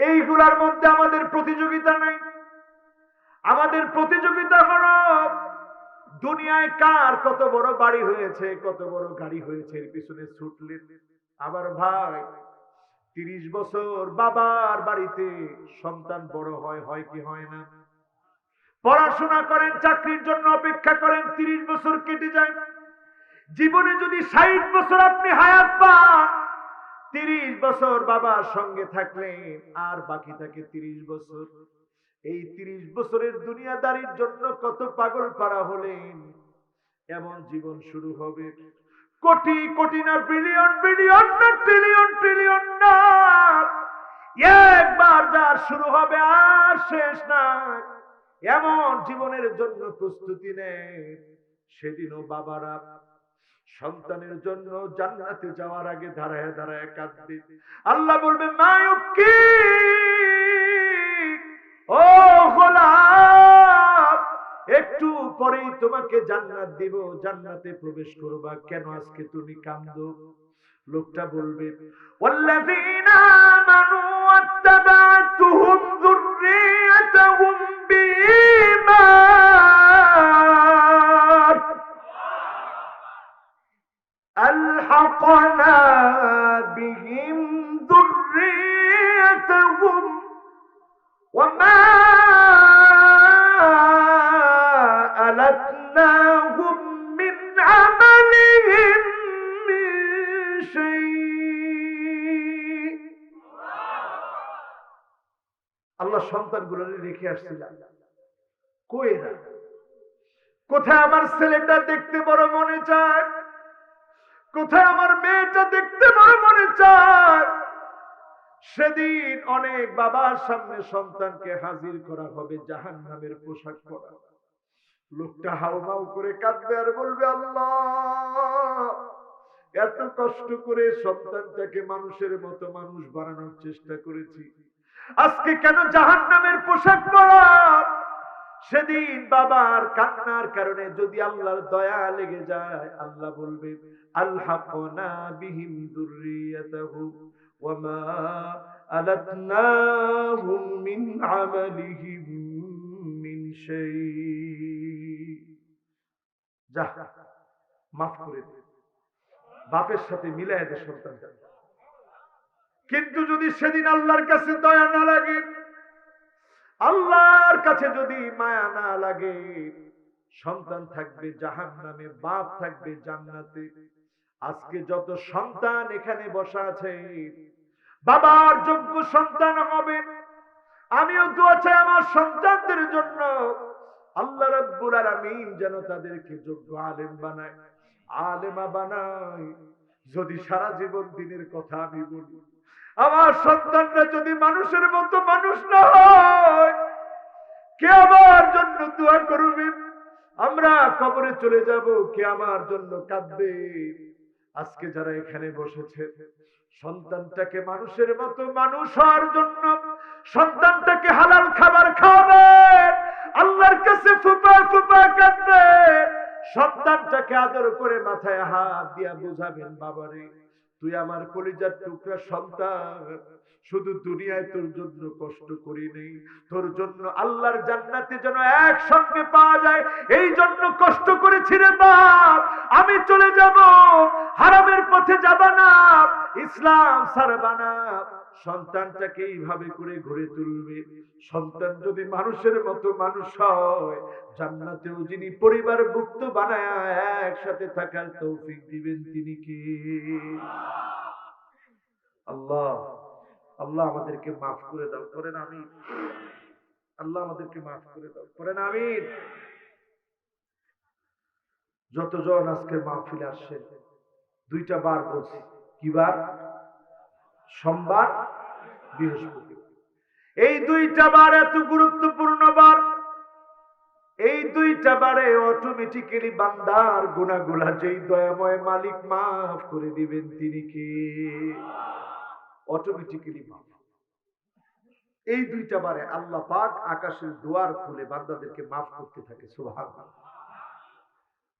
[SPEAKER 1] এইগুলার মধ্যে আমাদের প্রতিযোগিতা নাই। আমাদের প্রতিযোগিতা হলো দুনিয়ায় কার কত বড় বাড়ি হয়েছে, কত বড় গাড়ি হয়েছে, এর পিছনে ছুটলেন। আবার ভাই 30 বছর বাবার বাড়িতে সন্তান বড় হয়, হয় কি হয় না? পড়াশোনা করেন, চাকরির জন্য অপেক্ষা করেন, 30 বছর কেটে যায়। জীবনে যদি 60 বছর আপনি হায়াত পান, 30 বছর বাবার সঙ্গে থাকলেন, আর বাকি থাকে 30 বছর। এই 30 বছরের দুনিয়াদারির জন্য কত পাগল পারা হলেন, এমন জীবন শুরু হবে। কোটি কোটি না বিলিয়ন বিলিয়ন না ট্রিলিয়ন ট্রিলিয়ন না, একবার যার শুরু হবে আর শেষ নাই। এমন জীবনের জন্য প্রস্তুতি নেন। সেদিনও বাবারা সন্তানের জন্য জান্নাতে যাওয়ার আগে দাঁড়ায় দাঁড়ায় কাঁদবে। আল্লাহ বলবে, মায়ুকি ও গোলাম, একটু পরেই তোমাকে জান্নাত দিব, জান্নাতে প্রবেশ করবা, কেন আজকে তুমি কাঁদো? লোকটা বলবে, ওয়াল্লাযীনা আমানু ওয়াত্তাবা'তুহুম যুররিয়াতুহুম বিঈমান আলহাকনা বিহিম যুররিয়াতুহুম ওয়ামা আলাতনাহুম মিন আমালিহিম মিন শাই। আল্লাহ সন্তানগুলো রেখে আসছিলেন, কই এরা? কোথায় আমার ছেলেটা দেখতে বড় মনে চায়, কোথায় আমার মেয়েটা দেখতে বড় মনে চায়। সেদিন অনেক বাবার সামনে সন্তানকে হাজির করা হবে জাহান্নামের পোশাক পরা। লোকটা হাউমাউ করে কাঁদবে আর বলবে, আল্লাহ, এত কষ্ট করে সন্তানটাকে মানুষের মতো মানুষ বানানোর চেষ্টা করেছি, আজকে কেন জাহান্নামের পোশাক পরা? সেদিন বাবার কান্নার কারণে যদি আল্লাহর দয়া লেগে যায়, আল্লাহ বলবে, আলহাকনা বিহিম যুররিয়াতাহু ওয়ামা আলাতনাহুম মিন আমালিহিম মিন শাই। যা, মাফ করে দে, বাপের সাথে মিলায় দে সন্তানটা। কিন্তু যদি সেদিন আল্লাহর কাছে দয়া না লাগে, আল্লাহর কাছে যদি মায়া না লাগে, সন্তান থাকবে জাহান্নামে, বাপ থাকবে জান্নাতে। আজকে যত সন্তান এখানে বসা আছে, বাবার যোগ্য সন্তান হবে। আমিও দোয়া চাই আমার সন্তানদের জন্য, আল্লাহ রাব্বুল আলামিন যেন তাদেরকে যোগ্য আলেম বানায়, আলেমা বানায়। যদি সারা জীবন দিনের কথা আমি বলি, আমার সন্তানরা যদি মানুষের মতো মানুষ না হয়, কে আমার জন্য দোয়া করবে? আমরা কবরে চলে যাব, কে আমার জন্য কাঁদবে? আজকে যারা এখানে বসেছে, সন্তানটাকে মানুষের মতো মানুষ হওয়ার জন্য সন্তানটাকে হালাল খাবার খাওয়াবেন, আল্লাহর কাছে ফুপা ফুপা কাঁদবেন, সন্তানটাকে আদর করে মাথায় হাত দিয়া বুঝাবেন, বাবারে তুই আমার কলিজার টুকরা সন্তান, শুধু দুনিয়ায় তোর জন্য কষ্ট করি নেই, তোর জন্য আল্লাহর জান্নাতে যেন একসঙ্গে পাওয়া যায়, এই জন্য কষ্ট করেছি রে বাপ। আমি চলে যাব, হারামের পথে যাবা না, ইসলাম ছাড়বা না, সন্তানটাকে এইভাবে করে গড়ে তুলবে। সন্তান যদি মানুষের মতো মানুষ হয়, জান্নাতেও যিনি পরিবারভুক্ত বানায় একসাথে থাকার তৌফিক দিবেন তিনি কে? আল্লাহ। আল্লাহ আমাদেরকে মাফ করে দাও, করেন আমিন। আল্লাহ আমাদেরকে মাফ করে দাও, করেন আমিন। যতজন আজকের মাহফিলে আসছেন, দুইটা বার বলছি, কি বার? সোমবার, বৃহস্পতি। এই দুইটা বার এত গুরুত্বপূর্ণ বার। এই দুইটা বারে অটোমেটিক্যালি বান্দার গুনাহগুলা যেই দয়াময় মালিক মাফ করে দিবেন তিনি কে? অটোমেটিক্যালি মাফ। এই দুইটা বারে আল্লাহ পাক আকাশের দুয়ার খুলে বান্দাদেরকে মাফ করতে থাকে, সুবহানাল্লাহ।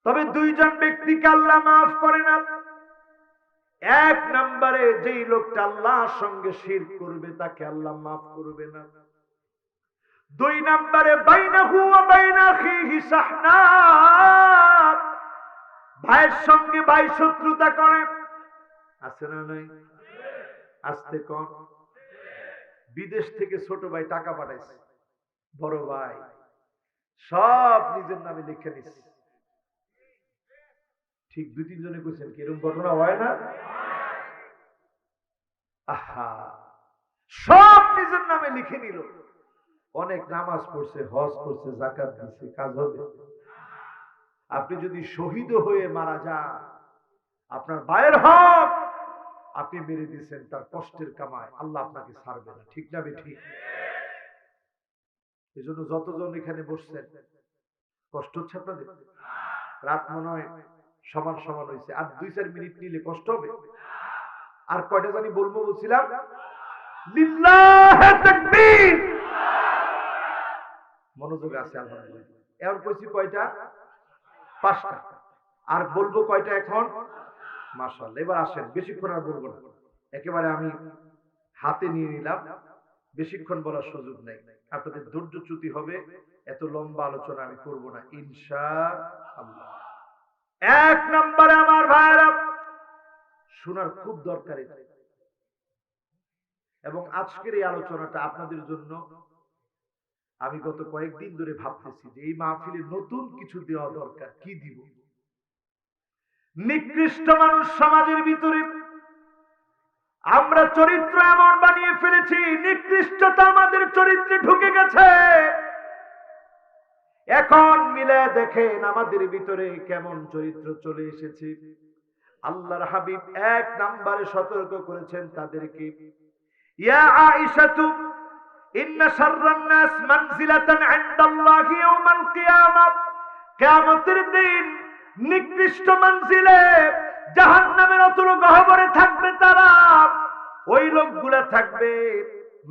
[SPEAKER 1] তবে দুইজন ব্যক্তিকে আল্লাহ মাফ করে না। এক নম্বরে যেই লোকটা আল্লাহর সঙ্গে শিরক করবে তাকে আল্লাহ মাফ করবে না। দুই নম্বরে বাইনাহু ওয়া বাইনা আখিহি সাহনা, ভাইয়ের সঙ্গে ভাই শত্রুতা করে, আছে না নাই? আসতে কোন বিদেশ থেকে ছোট ভাই টাকা পাঠাইছে, বড় ভাই সব নিজের নামে লিখে নিচ্ছে। ঠিক দুই তিনজনে কইছেন কি এরকম ঘটনা হয় না? আহা, সব নিজের নামে লিখে নিল। অনেক নামাজ পড়ছে, হজ করছে, যাকাত দিচ্ছে, কাজ হবে। আপনি যদি শহীদ হয়ে মারা যান, আপনার ভাইয়ের হক আপনি মেরে দিয়েছেন, তার কষ্টের কামায় আল্লাহ আপনাকে ছাড়বে না, ঠিক না বেঠিক? এই জন্য যতজন এখানে বসছেন, কষ্ট হচ্ছে আপনাদের? রাত মনে হয় সমান সমান হয়েছে, আর 2-4 মিনিট নিলে কষ্ট হবে। আর কয়টা জানি বলবো বলছিলাম? লিল্লাহে তাকবীর। মনোযোগ আছে আলহামদুলিল্লাহ। এখন কইছি কয়টা? 5টা। আর বলবো কয়টা এখন? মাশাআল্লাহ। এবার আসেন, বেশিক্ষণ আর বলবো না, একেবারে আমি হাতে নিয়ে নিলাম, বেশিক্ষণ বলার সুযোগ নেই, আপনাদের ধৈর্যচ্যুতি হবে, এত লম্বা আলোচনা আমি করব না ইনশাআল্লাহ। এক নম্বরে আমার ভাইরা শোনার খুব দরকারি, এবং আজকের এই আলোচনাটা আপনাদের জন্য আমি গত কয়েকদিন ধরে ভাবতেছি যে এই মাহফিলে নতুন কিছু দেওয়া দরকার। কি দিব? নিকৃষ্ট মানুষ সমাজের ভিতরে আমরা চরিত্র এমন বানিয়ে ফেলেছি, নিকৃষ্টতা আমাদের চরিত্রে ঢুকে গেছে। এখন মিলে দেখেন আমাদের ভিতরে কেমন চরিত্র চলে এসেছে। আল্লাহর হাবিব এক নম্বরে সতর্ক করেছেন তাদেরকে, ইয়া আয়েশাতু ইন্না শাররান নাস মানজিলাতান ইনদাল্লাহি ইয়াওমাল কিয়ামাহ, কিয়ামতের দিন নিকৃষ্ট মঞ্জিলে জাহান্নামের অতল গহ্বরে থাকবে তারা। ওই লোকগুলা থাকবে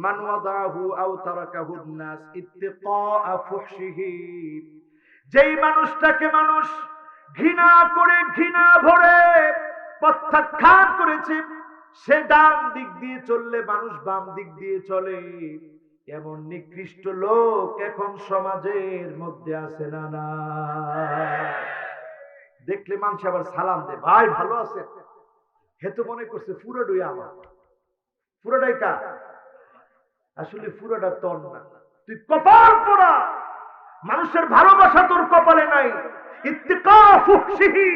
[SPEAKER 1] মান ওয়াদাহু আও তারাকাহুন নাস ইত্তিকাআ ফুহশিহি, যেই মানুষটাকে মানুষ ঘৃণা করে, ঘৃণা ভরে প্রত্যাখ্যান করেছে, সে ডান দিক দিয়ে চললে মানুষ বাম দিক দিয়ে চলে, এমন নিকৃষ্ট লোক এখন সমাজের মধ্যে আছে না? না, দেখলে মানুষ আবার সালাম দেয়, ভাই ভালো আছে, হে তো মনে করছে পুরোটাই আমার, পুরোটাই কার? আসলে পুরোটা তোর না, তুই কপাল পোড়া, মানুষের ভালোবাসা তোর কপালে নাই। ইত্তিকা ফুহশিহি,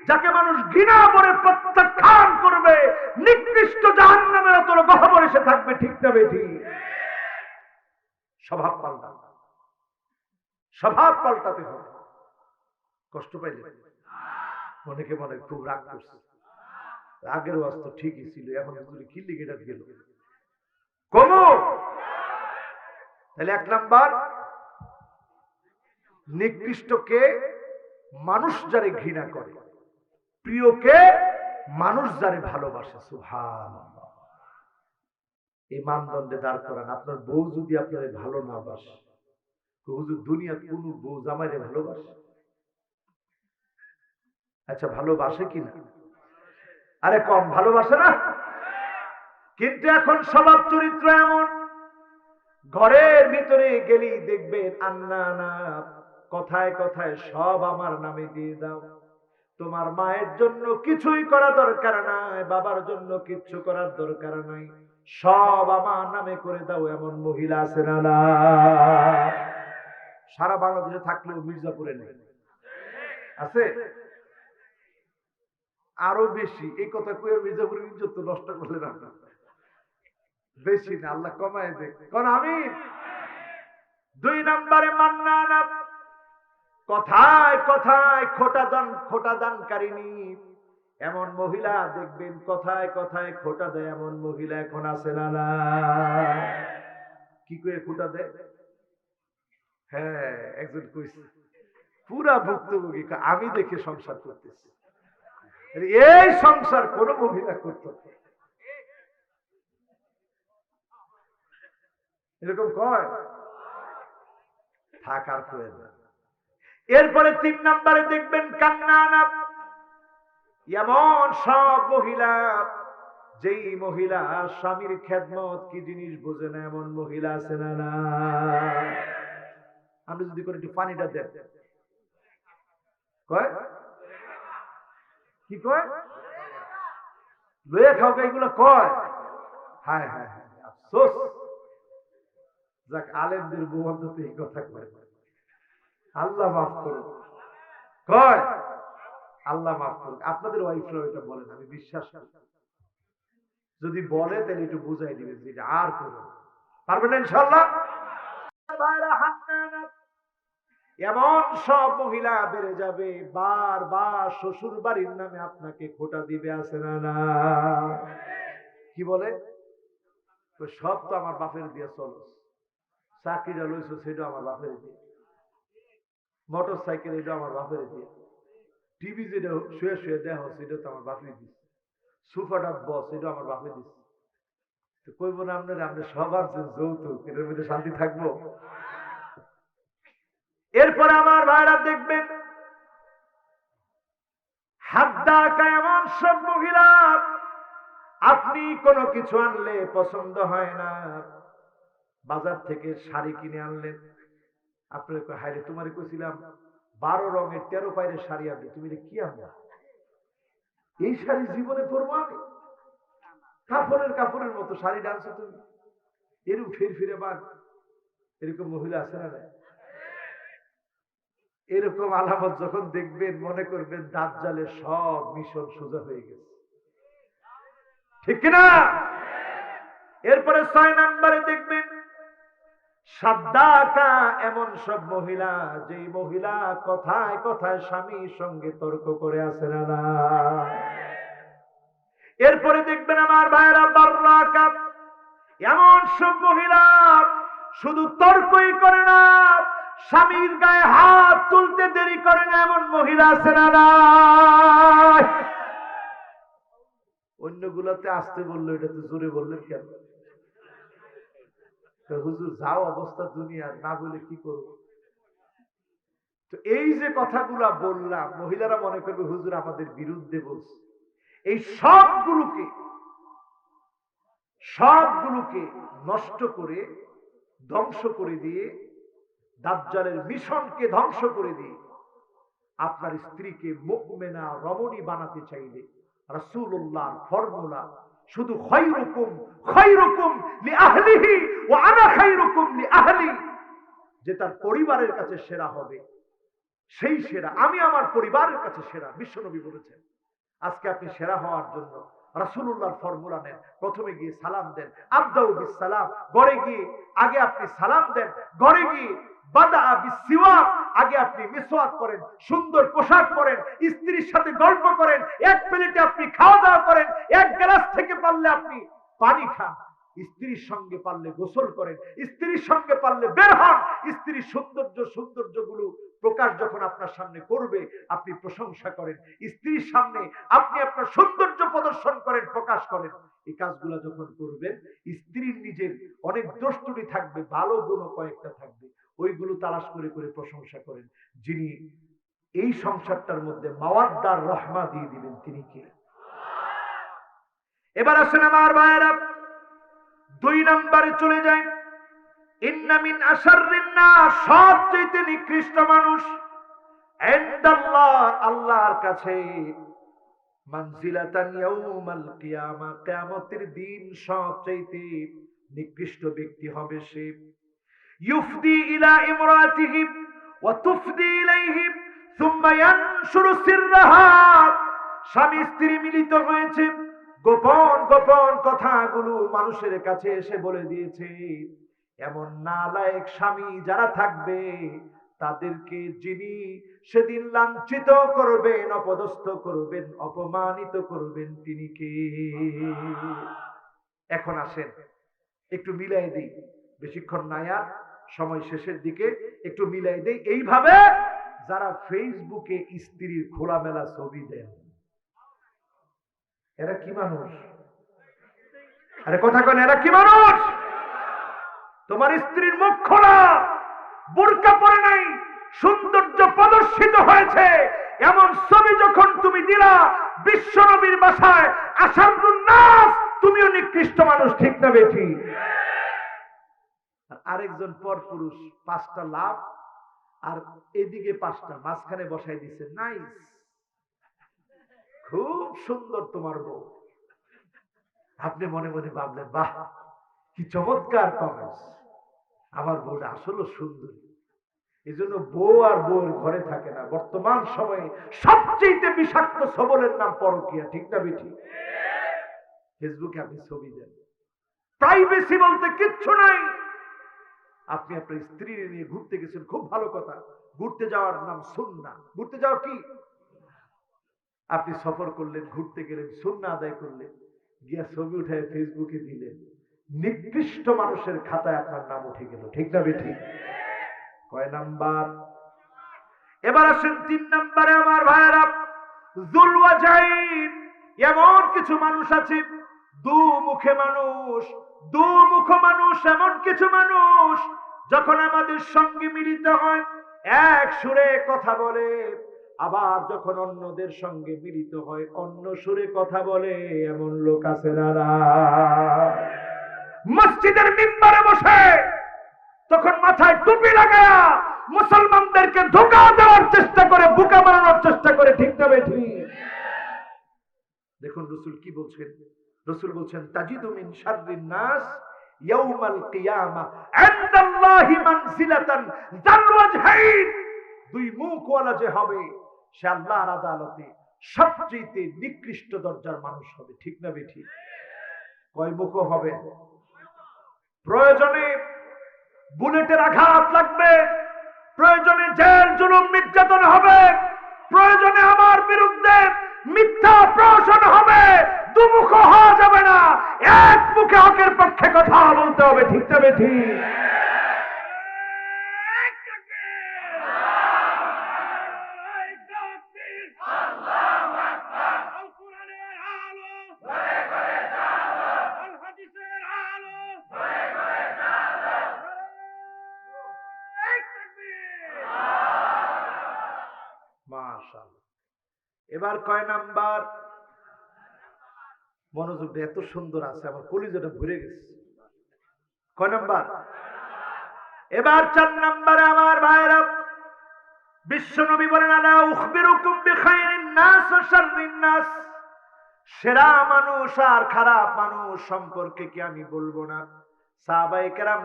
[SPEAKER 1] যাকে মানুষ ঘৃণা করে প্রত্যাখ্যান করবে, নিকৃষ্ট জাহান্নামের অতল গহ্বরে সে থাকবে, ঠিক না বেঠিক? স্বভাব পাল্টা, স্বভাব পাল্টাতে হবে। কষ্ট পাইলে অনেকে মনে খুব রাগ করছে, রাগের ওয়াজ তো ঠিকই ছিল, এখন কি লিগে এটা গেল কমো। তাহলে এক নাম্বার, নিকৃষ্টকে মানুষ যারে ঘৃণা করে, প্রিয়কে মানুষ যারে ভালোবাসে। সুবহানাল্লাহ। এই মানদণ্ডে দাঁড় করান। আপনার বউ যদি আপনার ভালো না বাসে, হুজুর দুনিয়ার কোন বউ জামাইরে ভালোবাসে? আচ্ছা ভালোবাসে কিনা? আরে কম ভালোবাসে না? কিন্তু এখন স্বভাব চরিত্র এমন, ঘরের ভিতরে গেলেই দেখবেন আন্না না, কথায় কথায় সব আমার নামে দিয়ে দাও। তোমার মায়ের জন্য কিছুই করা দরকার নাই, বাবার জন্য কিচ্ছু করার দরকার নাই, সব আমার নামে করে দাও, এমন মহিলা আছে না? না, সারা বাংলাদেশে থাকলেও মির্জাপুরে নেই, আছে আরো বেশি। এই কথা কয়ে মির্জাপুরের ইজ্জত নষ্ট করলেন আপনার, বেশি না, আল্লাহ কমায় দেখ। কারণ আমি 2 নম্বরে মান্নান, কথায় কথায় খোটা দানকারিনী এমন মহিলা দেখবেন, কথায় কথায় খোটা দেয় এমন মহিলা এখন আছে না? না, কি করে খোটা দেয়? হ্যাঁ, একজন কইছে পুরা ভুক্তভোগী, আমি দেখে সংসার করতেছি। এই সংসার কোন মহিলা করত? এরকম কয়? থাকার প্রয়োজন। এরপরে 3 নম্বরে দেখবেন কান্নানা, এমন সব মহিলা, যেই মহিলা স্বামীর খেদমত কি জিনিস বোঝে না, এমন মহিলা আছে না? না, আপনি যদি করে একটু পানিটা দেন, কয় কি কয়? লয়ে খাও, এগুলো কয়? হায় হায় হায়, আফসোস। যাক, আলেমদের বন্ধু এই কথা কয়, আল্লাহ মাফ করুন। কয় আল্লাহ মাফ করুন। আপনাদের ওয়াইফরা এটা বলেন, আমি বিশ্বাস করি। যদি বলে তাহলে একটু বুঝাই দিবেন যে আর করুন, পারবেন না ইনশাআল্লাহ। এমন সব মহিলা বেড়ে যাবে, বারবার শ্বশুর বাড়ির নামে আপনাকে খোটা দিবে, আছে না? না, কি বলে? সব তো আমার বাপের দিয়ে চলো, চাকরিটা লইছো সেটা আমার বাপের দিয়ে, মোটর সাইকেল এটা আমার বাপের দিয়ে, টিভি যেটা শুয়ে শুয়ে দেওয়া হচ্ছে এটা তো আমার বাপের দিচ্ছে, সোফাটা বস এটা আমার বাপের দিচ্ছে। তো কইব না আপনার, আপনি সব আনছেন যৌতুক, এটার মধ্যে শান্তি থাকবো? এরপরে আমার ভাইরা দেখবেন হাদ্দাকা, এমন সব মহিলা, আপনি কোনো কিছু আনলে পছন্দ হয় না, বাজার থেকে শাড়ি কিনে আনলেন, আপনার হাইরে তোমারে কইছিলাম 12 রঙের 13 পায়ের শাড়ি আনবে, তুমি কি আনবা? এই শাড়ি জীবনে পরবো আমি? কাপড়ের মতো শাড়ি আনছো তুমি, এরকম ফিরে বাদ। এরকম মহিলা আছে না? এরকম আলামত যখন দেখবেন, মনে করবেন দাজ্জালের সব মিশন সোজা হয়ে গেছে, ঠিক কিনা? এরপরে 6 নম্বরে দেখবেন সাদ্দাকা, এমন সব মহিলা, যেই মহিলা কথায় কথায় স্বামীর সঙ্গে তর্ক করে, আছে না? না, এরপরে দেখবেন আমার ভাইরা বাররাকা, এমন সব মহিলা শুধু তর্কই করে না, স্বামীর গায়ে হাত তুলতে দেরি করে না, এমন মহিলা আছে না? না, অন্যগুলাতে আসতে বললো, এটা তো জোরে বললেন কেন? হুজুর যাও অবস্থা দুনিয়ার, না বলে কি করব? তো এই যে কথাগুলা বললাম, মহিলারা মনে করবে হুজুর আমাদের বিরুদ্ধে বলছে। এই সবগুলোকে নষ্ট করে, ধ্বংস করে দিয়ে, দাজ্জালের মিশনকে ধ্বংস করে দিয়ে আপনার স্ত্রীকে মুমিনা রমণী বানাতে চাইলে রাসূলুল্লাহর ফর্মুলা শুধু খায়রুকুম খায়রুকুম লিআহলিহি ওয়া আনা খায়রুকুম লিআহলি, যে তার পরিবারের কাছে সেরা হবে সেই সেরা, আমি আমার পরিবারের কাছে সেরা। বিশ্বনবী বলেছেন আজকে আপনি সেরা হওয়ার জন্য রাসূলুল্লাহর ফর্মুলা নেন। প্রথমে গিয়ে সালাম দেন, আবদাউ বিস সালাম, ঘরে গিয়ে আগে আপনি সালাম দেন, ঘরে গিয়ে বাদা বিস সিওয়াক, আগে আপনি মিসওয়াক করেন, সুন্দর পোশাক পরেন, স্ত্রীর সাথে গল্প করেন, এক প্লেটে আপনি খাওয়া দাওয়া করেন, এক গ্লাস থেকে পারলে আপনি পানি খান, স্ত্রীর সঙ্গে পারলে গোসল করেন, স্ত্রীর সঙ্গে পারলে বের হন, স্ত্রীর সৌন্দর্যগুলো প্রকাশ যখন আপনার সামনে করবে আপনি প্রশংসা করেন, স্ত্রীর সামনে আপনি আপনার সৌন্দর্য প্রদর্শন করেন, প্রকাশ করেন। এই কাজগুলো যখন করবেন, স্ত্রীর নিজের অনেক দোষ ত্রুটি থাকবে, ভালো গুণ কয়েকটা থাকবে, ওইগুলো তালাশ করে করে প্রশংসা করেন। যিনি এই সংসারটার মধ্যে মাওয়াদ্দার রহমা দিয়ে দিবেন, তিনি কে? এবার আসেন আমার ভাইয়েরা, 2 নম্বরে চলে যায়। ইন্না মিন আশাররিন নাস, সবচেয়ে নিকৃষ্ট মানুষ ইনদাল্লাহ, আল্লাহর কাছে, মানজিলাতান ইয়াউমাল কিয়ামা, কিয়ামতের দিন সবচাইতে নিকৃষ্ট ব্যক্তি হবে সে। ইউফদি ইলা ইমরাতিহি ওয়া তুফদি ইলাইহি সুম্মা ইয়ানশুরু সিররাহা, স্বামী স্ত্রী মিলিত হয়েছে, গোপন গোপন কথাগুলো মানুষের কাছে এসে বলে দিয়েছে। এমন নালায়েক স্বামী যারা থাকবে তাদেরকে যিনি সেদিন লাঞ্ছিত করবেন, অপদস্থ করবেন, অপমানিত করবেন, তিনি কে? এখন আসেন একটু মিলাই দেই, বেশিক্ষণ নাই আর, সময় শেষের দিকে, একটু মিলাই দেই। এইভাবে যারা ফেসবুকে স্ত্রীর খোলামেলা ছবি দেন, এরা কি মানুষ? আরে কথা কেন, এরা কি মানুষ? তোমার স্ত্রীর মুখ খোলা, বোরকা পরে নাই, সৌন্দর্য প্রদর্শিত হয়েছে, এমন ছবি যখন তুমি দিলা বিশ্ব নবীর বাসায়, আশারুন নাস, তুমিও নিকৃষ্ট মানুষ, ঠিক না বেঠি? আরেকজন পর পুরুষ, 5টা লাভ আর এদিকে 5টা, মাঝখানে বসাই দিছে, নাইস, খুব সুন্দর তোমার বউ। আপনি মনে মনে ভাবলেন, বাহ কি চমৎকার কমেন্টস, আমার বউটা আসলে সুন্দর। এই জন্য বউ আর বউয়ের ঘরে থাকে না। বর্তমান সময়ে সবচেয়ে বিষাক্ত সবলের নাম পরকীয়া, ঠিক না বেঠি? ফেসবুকে আপনি ছবি দেন, প্রাইভেসি বলতে কিচ্ছু নাই। আপনি আপনার স্ত্রী নিয়ে ঘুরতে গেছেন, খুব ভালো কথা, ঘুরতে যাওয়ার নাম সুন্নাহ। ঘুরতে যাওয়া কি? আপনি সফর করলেন, ঘুরতে গেলেন, সুন্নাহ আদায় করলেন, গিয়া ছবি উঠায় ফেসবুকে দিলেন, নিকৃষ্ট মানুষের খাতায় আপনার নাম উঠে গেল, ঠিক না বেঠি? কয় নাম্বার? এবার আসেন 3 নম্বরে আমার ভাইয়েরা, যুল ওয়াজাইন। এমন কিছু মানুষ আছে, দুমুখে মানুষ, দুমুখ মানুষ, এমন কিছু মানুষ যখন আমাদের সঙ্গে মিলিত হয় এক সুরে কথা বলে, আবার যখন অন্যদের সঙ্গে মিলিত হয় অন্য সুরে কথা বলে। এমন লোক আছে না? মসজিদের মিম্বারে বসে তখন মাথায় টুপি লাগায়া মুসলমানদেরকে ধোঁকা দেওয়ার চেষ্টা করে, বোকা বানানোর চেষ্টা করে, ঠিক না বেঠি? দেখুন রাসূল কি বলছেন। রাসূল বলছেন, তাজিদু মিন শাররিন নাস ইয়াউমাল কিয়ামা ইনদাল্লাহি মানজিলাতান যাল ওয়াজহাইন। 2 মুখওয়ালা যে হবে সে আল্লাহর আদালতে সবচেয়ে নিকৃষ্ট দরজার মানুষ হবে, ঠিক না বেঠি? কয় মুখ হবে? প্রয়োজনে বুলেটের আঘাত লাগবে, প্রয়োজনে জেল জুলুম নির্যাতন হবে, প্রয়োজনে আমার বিরুদ্ধে মিথ্যা প্রহসন হবে, দুমুখ হওয়া যাবে না, এক মুখে হকের পক্ষে কথা বলতে হবে, ঠিক না বেঠি? মাশাআল্লাহ। এবার কয় নাম্বার? মনোযোগটা এত সুন্দর আছে, আমার কলিজাটা ভরে গেছে। কয় নাম্বার? এবার 4 নম্বরে আমার ভাইরা, বিশ্ব নবী বলেন, আলা উখবিরুকুম বিখাইরিন নাস ওয়া শাররিন নাস। সেরা মানুষ আর খারাপ মানুষ সম্পর্কে কি আমি বলবো না? সাহাবায়ে কেরাম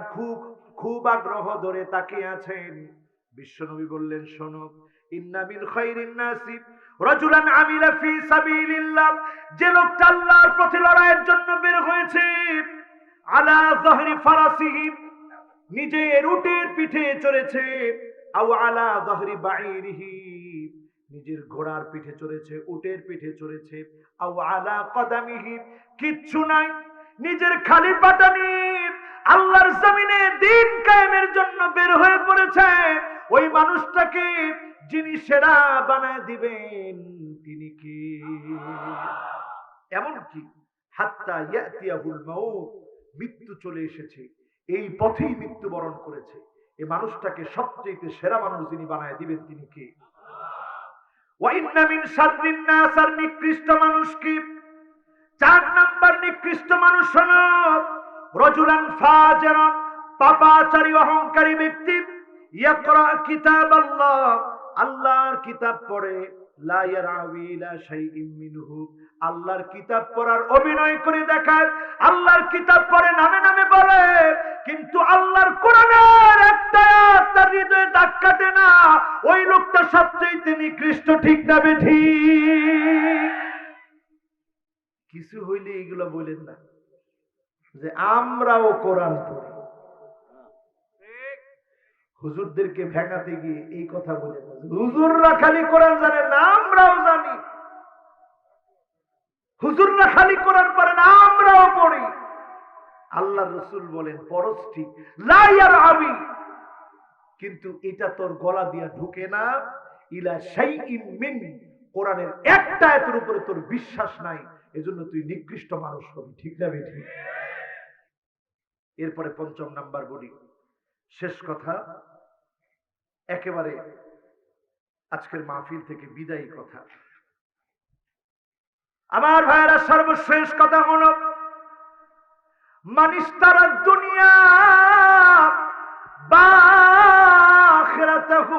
[SPEAKER 1] খুব আগ্রহ ধরে তাকিয়ে আছেন। বিশ্ব নবী বললেন, শোনো, ইন্না মিন খাইরিন নাসি রাজুলান আমিলা ফি সাবিলিল্লাহ। যে লোকটা আল্লাহর পথে লড়াইয়ের জন্য বের হয়েছে, আলা যাহরি ফারাসিহি, নিজের উটের পিঠে চড়েছে, আও আলা যাহরি বাঈরিহি, নিজের ঘোড়ার পিঠে চড়েছে, উটের পিঠে চড়েছে, আও আলা কদামিহি, কিচ্ছু নাই, নিজের খালি পাটা নিয়ে আল্লাহর জমিনে দ্বীন কায়েমের জন্য বের হয়ে পড়েছে। ওই মানুষটাকে যিনি সেরা বানায় দিবেন তিনি কি? এমন কি হাত্তা ইয়াতিয়াহুল মাউত, মৃত্যু চলে এসেছে, এই পথেই মৃত্যুবরণ করেছে, এই মানুষটাকে সবচেয়ে সেরা মানুষ যিনি বানায় দিবেন তিনি কি? ওয়া ইন্না মিন শাররিন নাস, আর নিকৃষ্ট মানুষ কি? 4 নাম্বার নিকৃষ্ট মানুষ হলো রাজুলান ফাজিরান, পাপাচারী অহংকারী ব্যক্তি, ইয়াকরা কিতাবাল্লাহ, আল্লাহর কিতাব পড়ে, লা ইয়ারাউই ইলা শাইইন মিনহু, আল্লাহর কিতাব পড়ার অভিনয় করে দেখায়, আল্লাহর কিতাব পড়ে নামে নামে বলে, কিন্তু আল্লাহর কোরআনের একটা আয়াত তার হৃদয়ে দাগ কাটে না, ওই লোকটা সবচেয়ে নিকৃষ্ট। ঠিক না বেঠিক? কিছু হইলে এগুলো বলেন না যে আমরাও কোরআন পড়ি। হুজুরদেরকে ভেঙাতে গিয়ে এই কথা বলে না, হুজুররা খালি কোরআন জানে না, আমরাও জানি। হুজুররা খালি কোরআন পড়ে না, আমরাও পড়ি। আল্লাহ রসুল বলেন পরশ ঠিক, লা ইয়ারআবি, কিন্তু এটা তোর গলা দিয়া ঢুকে না, ইলা শাইইন মিন, কোরআনের একটা আয়াতের উপরে তোর বিশ্বাস নাই, এজন্য তুই নিকৃষ্ট মানুষ হবি। ঠিক না বেঠিক? এরপরে পঞ্চম নাম্বার বলি, শেষ কথা, একেবারে আজকের মাহফিল থেকে বিদায়ী কথা। আমার ভাইয়েরা, সর্বশেষ কথা হলো, মানিস তারা দুনিয়া বা আখিরাতাহু,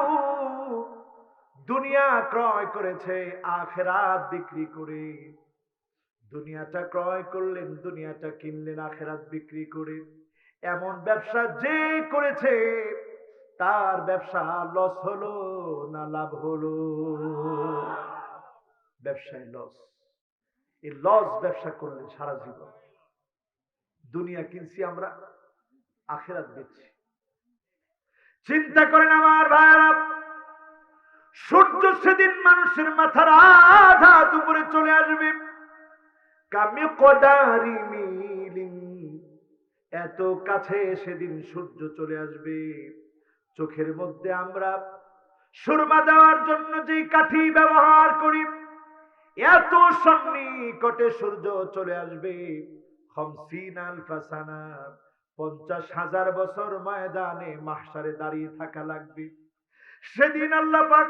[SPEAKER 1] দুনিয়া ক্রয় করেছে আখিরাত বিক্রি করে। দুনিয়াটা ক্রয় করলেন, দুনিয়াটা কিনলেন আখিরাত বিক্রি করে। এমন ব্যবসা যে করেছে তার ব্যবসা লস হলো না লাভ হলো? ব্যবসায় লস। এই লস ব্যবসা করলেন সারা জীবন। দুনিয়া কিনছি আমরা, আখিরাত বেচছি। চিন্তা করেন আমার ভাইরা, সূর্য সেদিন মানুষের মাথার আধা উপরে চলে আসবে, কামি কদারি মিলিন, এত কাছে সেদিন সূর্য চলে আসবে। চোখের মধ্যে আমরা সুরমা দেওয়ার জন্য যে কাঠি ব্যবহার করি, এত সন্নিকটে সূর্য চলে আসবে। 50,000 বছর ময়দানে মাহশারে দাঁড়িয়ে থাকা লাগবে। সেদিন আল্লাহ পাক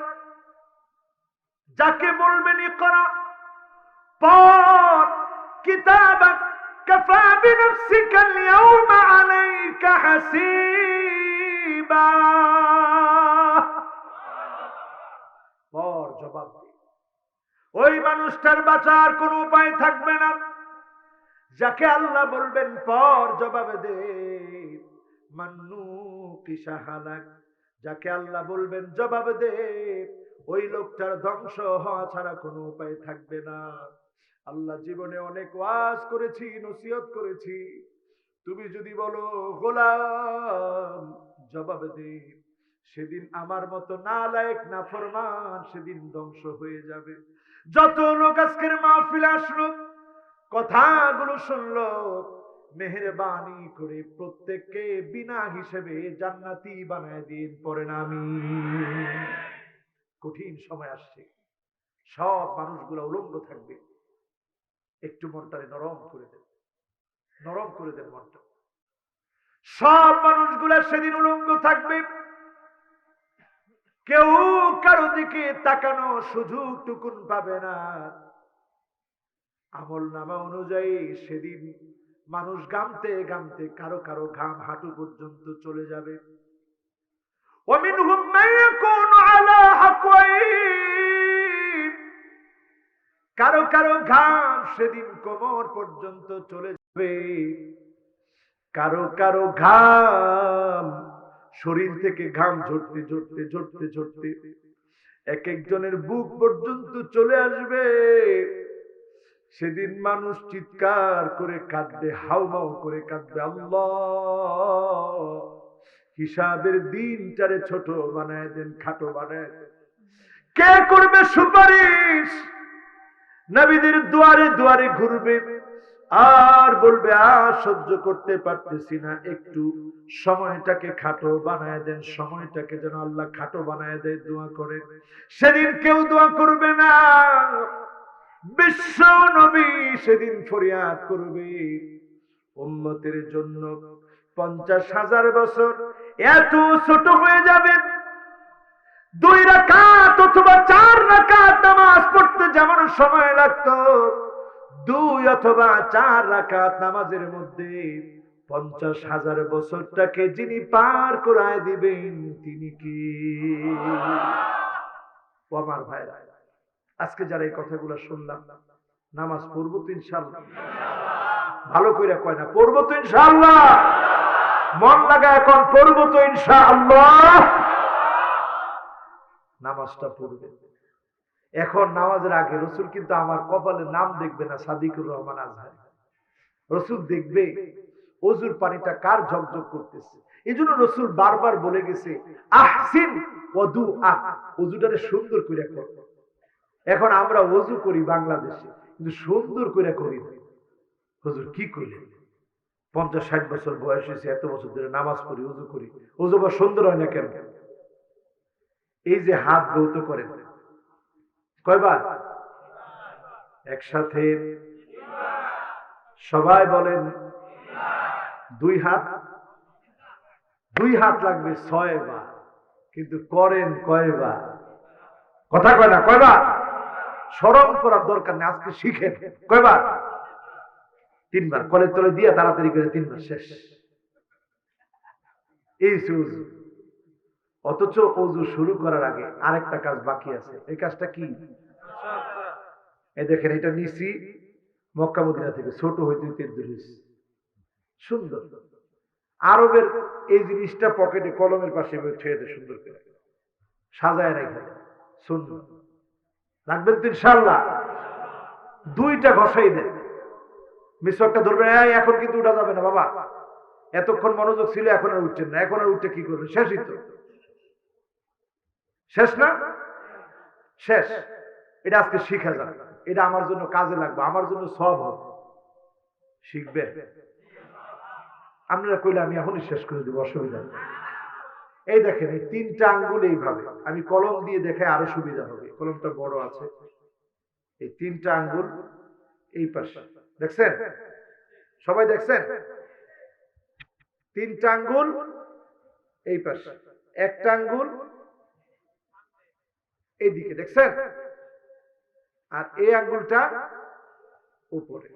[SPEAKER 1] যাকে বলবেন ইকরা, পড় কিতাবাক, কাফা বিনফসিকা আল-ইয়াওমা আলাইকা হাসিবা, পড়, জবাব দে। ওই মানুষটার বাঁচার কোনো উপায় থাকবে না। যাকে আল্লাহ বলবেন পর জবাব দে, মান্নু কিসা হালাক, যাকে আল্লাহ বলবেন জবাব দে, ওই লোকটার ধ্বংস হওয়া ছাড়া কোনো উপায় থাকবে না। আল্লাহ জীবনে অনেক ওয়াজ করেছি, নসিহত করেছি, তুমি যদি বলো গোলাম জবাব দে, সেদিন আমার মতো নালায়েক নাফরমান সেদিন ধ্বংস হয়ে যাবে। যত লোক আজকের মাহফিলে আসলো, কথাগুলো শুনলো, মেহেরবানি করে প্রত্যেককে বিনা হিসেবে জান্নাতি বানায় দিন, পড়েন আমিন। কঠিন সময় আসছে, সব মানুষগুলো উলঙ্গ থাকবে। একটু মনটারে নরম করে দেন, নরম করে দেন মনটা। সব মানুষগুলা সেদিন উলঙ্গ থাকবে, কেউ কারো দিকে তাকানো সুযোগ টুকুন পাবে না। আমল নামা অনুযায়ী সেদিন মানুষ গামতে গামতে কারো কারো ঘাম হাঁটু পর্যন্ত চলে যাবে। ومنهم من يكون على حقوين, কারো কারো ঘাম সেদিন কোমর পর্যন্ত চলে যাবে। কারো কারো ঘাম শরীর থেকে ঘাম ঝরতে ঝরতে ঝরতে ঝরতে এক একজনের বুক পর্যন্ত চলে আসবে। সেদিন মানুষ চিৎকার করে কাঁদবে, হাউমাউ করে কাঁদবে, আল্লাহ হিসাবের দিনটারে ছোট বানায় দেন, খাটো বানায় দেন। কে করবে সুপারিশ? নবীদের দুয়ারে দুয়ারে ঘুরবে আর বলবে আর সহ্য করতে পারতেছি না, একটু সময়টাকে খাটো বানায় দেন, সময়টাকে যেন আল্লাহ খাটো বানায় দেয়, দোয়া করে। সেদিন কেউ দোয়া করবে না। বিশ্ব নবী সেদিন ফরিয়াদ করবে উম্মতের জন্য। 50,000 বছর এত ছোট হয়ে যাবে, 2 রাকাত অথবা 4 রাকাত নামাজ পড়তে যেমন সময় লাগতো, 2 অথবা 4 রাকাত নামাজের মধ্যে 50,000 বছরটাকে যিনি পার করায় দিবেন তিনি কি? ও আমার ভাইরা, আজকে যারা এই কথাগুলো শুনলাম, নামাজ পড়বো তো ইনশাআল্লাহ? ভালো করে কয় না, পড়বো তো ইনশাআল্লাহ? মন লাগা এখন পড়বো তো ইনশাআল্লাহ? নামাজটা পড়বে। এখন নামাজের আগে রসুল কিন্তু আমার কপালে নাম দেখবে না, সাদিকুর রহমান আজহারি। রসুল দেখবে অজুর পানিটা কার ঝকঝক করতেছে। এই জন্য রসুল বারবার বলে গেছে, আহসিন ওযু আক, অজুটারে সুন্দর করে কর। এখন আমরা অজু করি বাংলাদেশে, কিন্তু সুন্দর করে করি না। হুজুর কি কইলেন? 50-60 বছর বয়স হয়েছে, এত বছর ধরে নামাজ পড়ি, অজু করি, অজু বা সুন্দর হয় না কেন? এই যে হাত ধৌত করেন কয়বার? একসাথে সবাই বলেন, দুই হাত লাগবে 6 বার, কিন্তু করেন কয়বার? কথা কয় না, কয়বার? শরম করার দরকার নেই, আজকে শিখেন। কয়বার? 3 বার। কলের তলে দিয়া তাড়াতাড়ি করে 3 বার শেষ। এই অজু। অথচ অজু শুরু করার আগে আরেকটা কাজ বাকি আছে। এই কাজটা কি? এই দেখেন, এটা নিছি মক্কা মদিনা থেকে, ছোট হইতে সুন্দর। আরবের এই জিনিসটা পকেটে কলমের পাশে ছেড়ে দেয়, সুন্দর করে সাজায় রেখে সুন্দর রাখবেন তো ইনশাআল্লাহ? 2টা ঘষাই দেন, মিসওয়াকটা ধরবেন। এখন কিন্তু উঠা যাবে না বাবা, এতক্ষণ মনোযোগ ছিল, এখন আর উঠছেন না। এখন আর উঠে কি করবেন? শেষই তো, শেষ না? শেষ। এটা আজকে শিখা যাবে, এটা আমার জন্য কাজে লাগবে, আমার জন্য সওয়াব হবে। শিখবেন? আপনারা কইলে আমি এখনই শেষ করে দেবো, অসুবিধা নেই। এই দেখেন, এই 3টা আঙ্গুল এইভাবে, আমি কলম দিয়ে দেখে আরো সুবিধা হবে, কলমটা বড় আছে। এই 3টা আঙ্গুল এই পাশে, দেখছেন? সবাই দেখছেন? 3টা আঙ্গুল এই পাশে, একটা আঙ্গুল এইদিকে, দেখছেন? আর এই আঙ্গুলটা উপরে।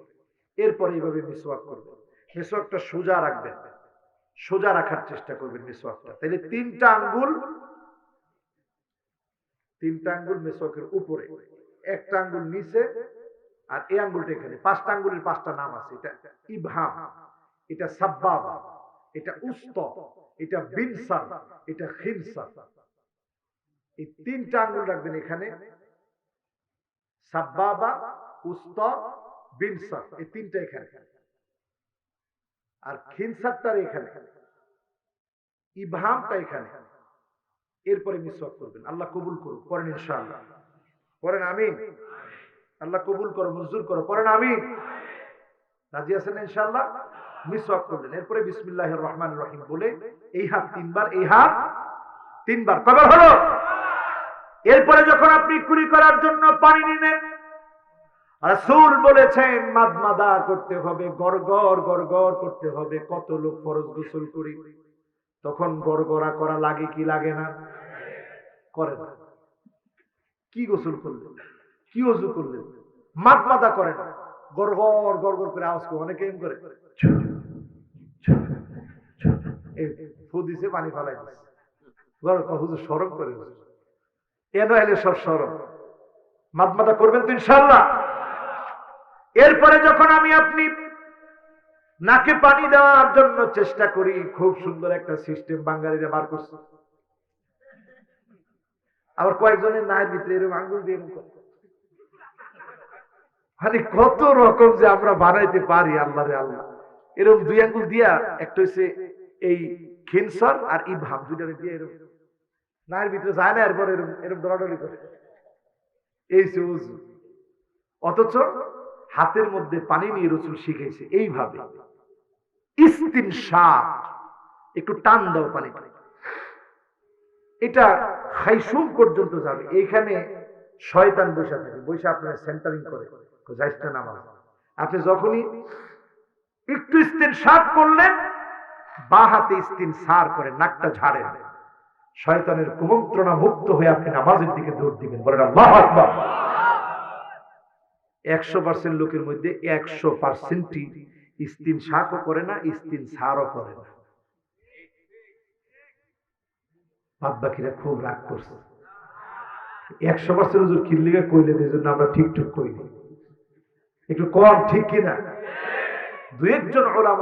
[SPEAKER 1] এরপরে এইভাবে মিসওয়াক করবেন। মিসওয়াকটা সোজা রাখবেন, সোজা রাখার চেষ্টা করবেন মিসওয়াকটা। তাহলে 3টা আঙ্গুল মিসওয়াকের উপরে, একটা আঙ্গুল নিচে, আর এই আঙ্গুলটা এখানে। 5টা আঙ্গুলের 5টা নাম আছে। এটা ইবহাম, এটা সাব্বাবা, এটা উস্তা, এটা বিনসার, এটা খিনসার। এই 3টা আঙ্গুল রাখবেন এখানে, সাব্বাবা, উস্তা, বিনসার, এই 3টা এখানে, আর খিনসারটার এখানে, ইবহামটা এখানে। এরপরে মিসওয়াক করবেন। আল্লাহ কবুল করুক, পড়েন ইনশাআল্লাহ, পড়েন আমিন। আল্লাহ কবুল করো, মঞ্জুর করো, পড়েন আমিন। রাজি আছেন ইনশাআল্লাহ? মিসওয়াক করলেন, এরপরে বিসমিল্লাহির রহমানির রহিম বলে এই হাত 3 বার, এই হাত 3 বার। কয়বার হলো? এরপরে যখন আপনি কুলি করার জন্য পানি নিলেন, রাসূল বলেছেন মাদমাদা করতে হবে, গড়গড় গড়গড় করতে হবে। কত লোক ফরজ গোসল করি, তখন গড়গড়া করা লাগে কি লাগে না? করে না। কি গোসল করলেন, কি ওযু করলেন, মাদমাদা করেন, গড়গড় গড়গড় করে আওয়াজ করে। অনেকে এম করে, ফু দিছে, পানি ফালাই দিছে, হুজুর সরম করে, এন এলে সব সরম। মাদমাদা করবেন তো ইনশাআল্লাহ? এরপরে যখন আমি আপনি নাকে পানি দেওয়ার জন্য চেষ্টা করি, খুব সুন্দর একটা সিস্টেম বাঙালিরা বার করছে। আবার কয়েকজনের নায়ের ভিতরে এরকম আঙ্গুল দিয়ে মানে কত রকম যে আমরা বানাইতে পারি, আল্লাহ রে আল্লাহ। এরকম 2 আঙ্গুল দিয়া, একটা হচ্ছে এই খিনসার আর ইবহাম, 2টা দিয়ে এরকম নায়ের ভিতরে যায় না, এরপর এরকম এরকম দৌড়াদৌড়ি করে। এই যে ওযু। অথচ হাতের মধ্যে পানি নিয়ে রাসূল শিখাইছে এইভাবে ইস্তিনশাক, একটু টান দাও পানি, এটা খাইসুম পর্যন্ত যাবে। এইখানে শয়তান বসে থাকে, বসে আপনার সেন্টারিং করে, যাইস না নামাজ। আপনি যখনই একটু ইস্তিনশাক করলেন, বা হাতে ইস্তিনসার করে নাকটা ঝাড়েন, শয়তানের কুমন্ত্রণা মুক্ত হয়ে আপনি নামাজের দিকে দৌড় দিবেন। বলেন আল্লাহু আকবার। 100% লোকের মধ্যে 100%ই ইস্তিনশাকও করে না, ইস্তিনসারও করে না। বাদ বাকিরা খুব রাগ করছে। 100% হুজুর কিল্লিগা কইলেন, এই জন্য আমরা ঠিক কইনি। একটু কম ঠিক কিনা? দু একজন ওলামা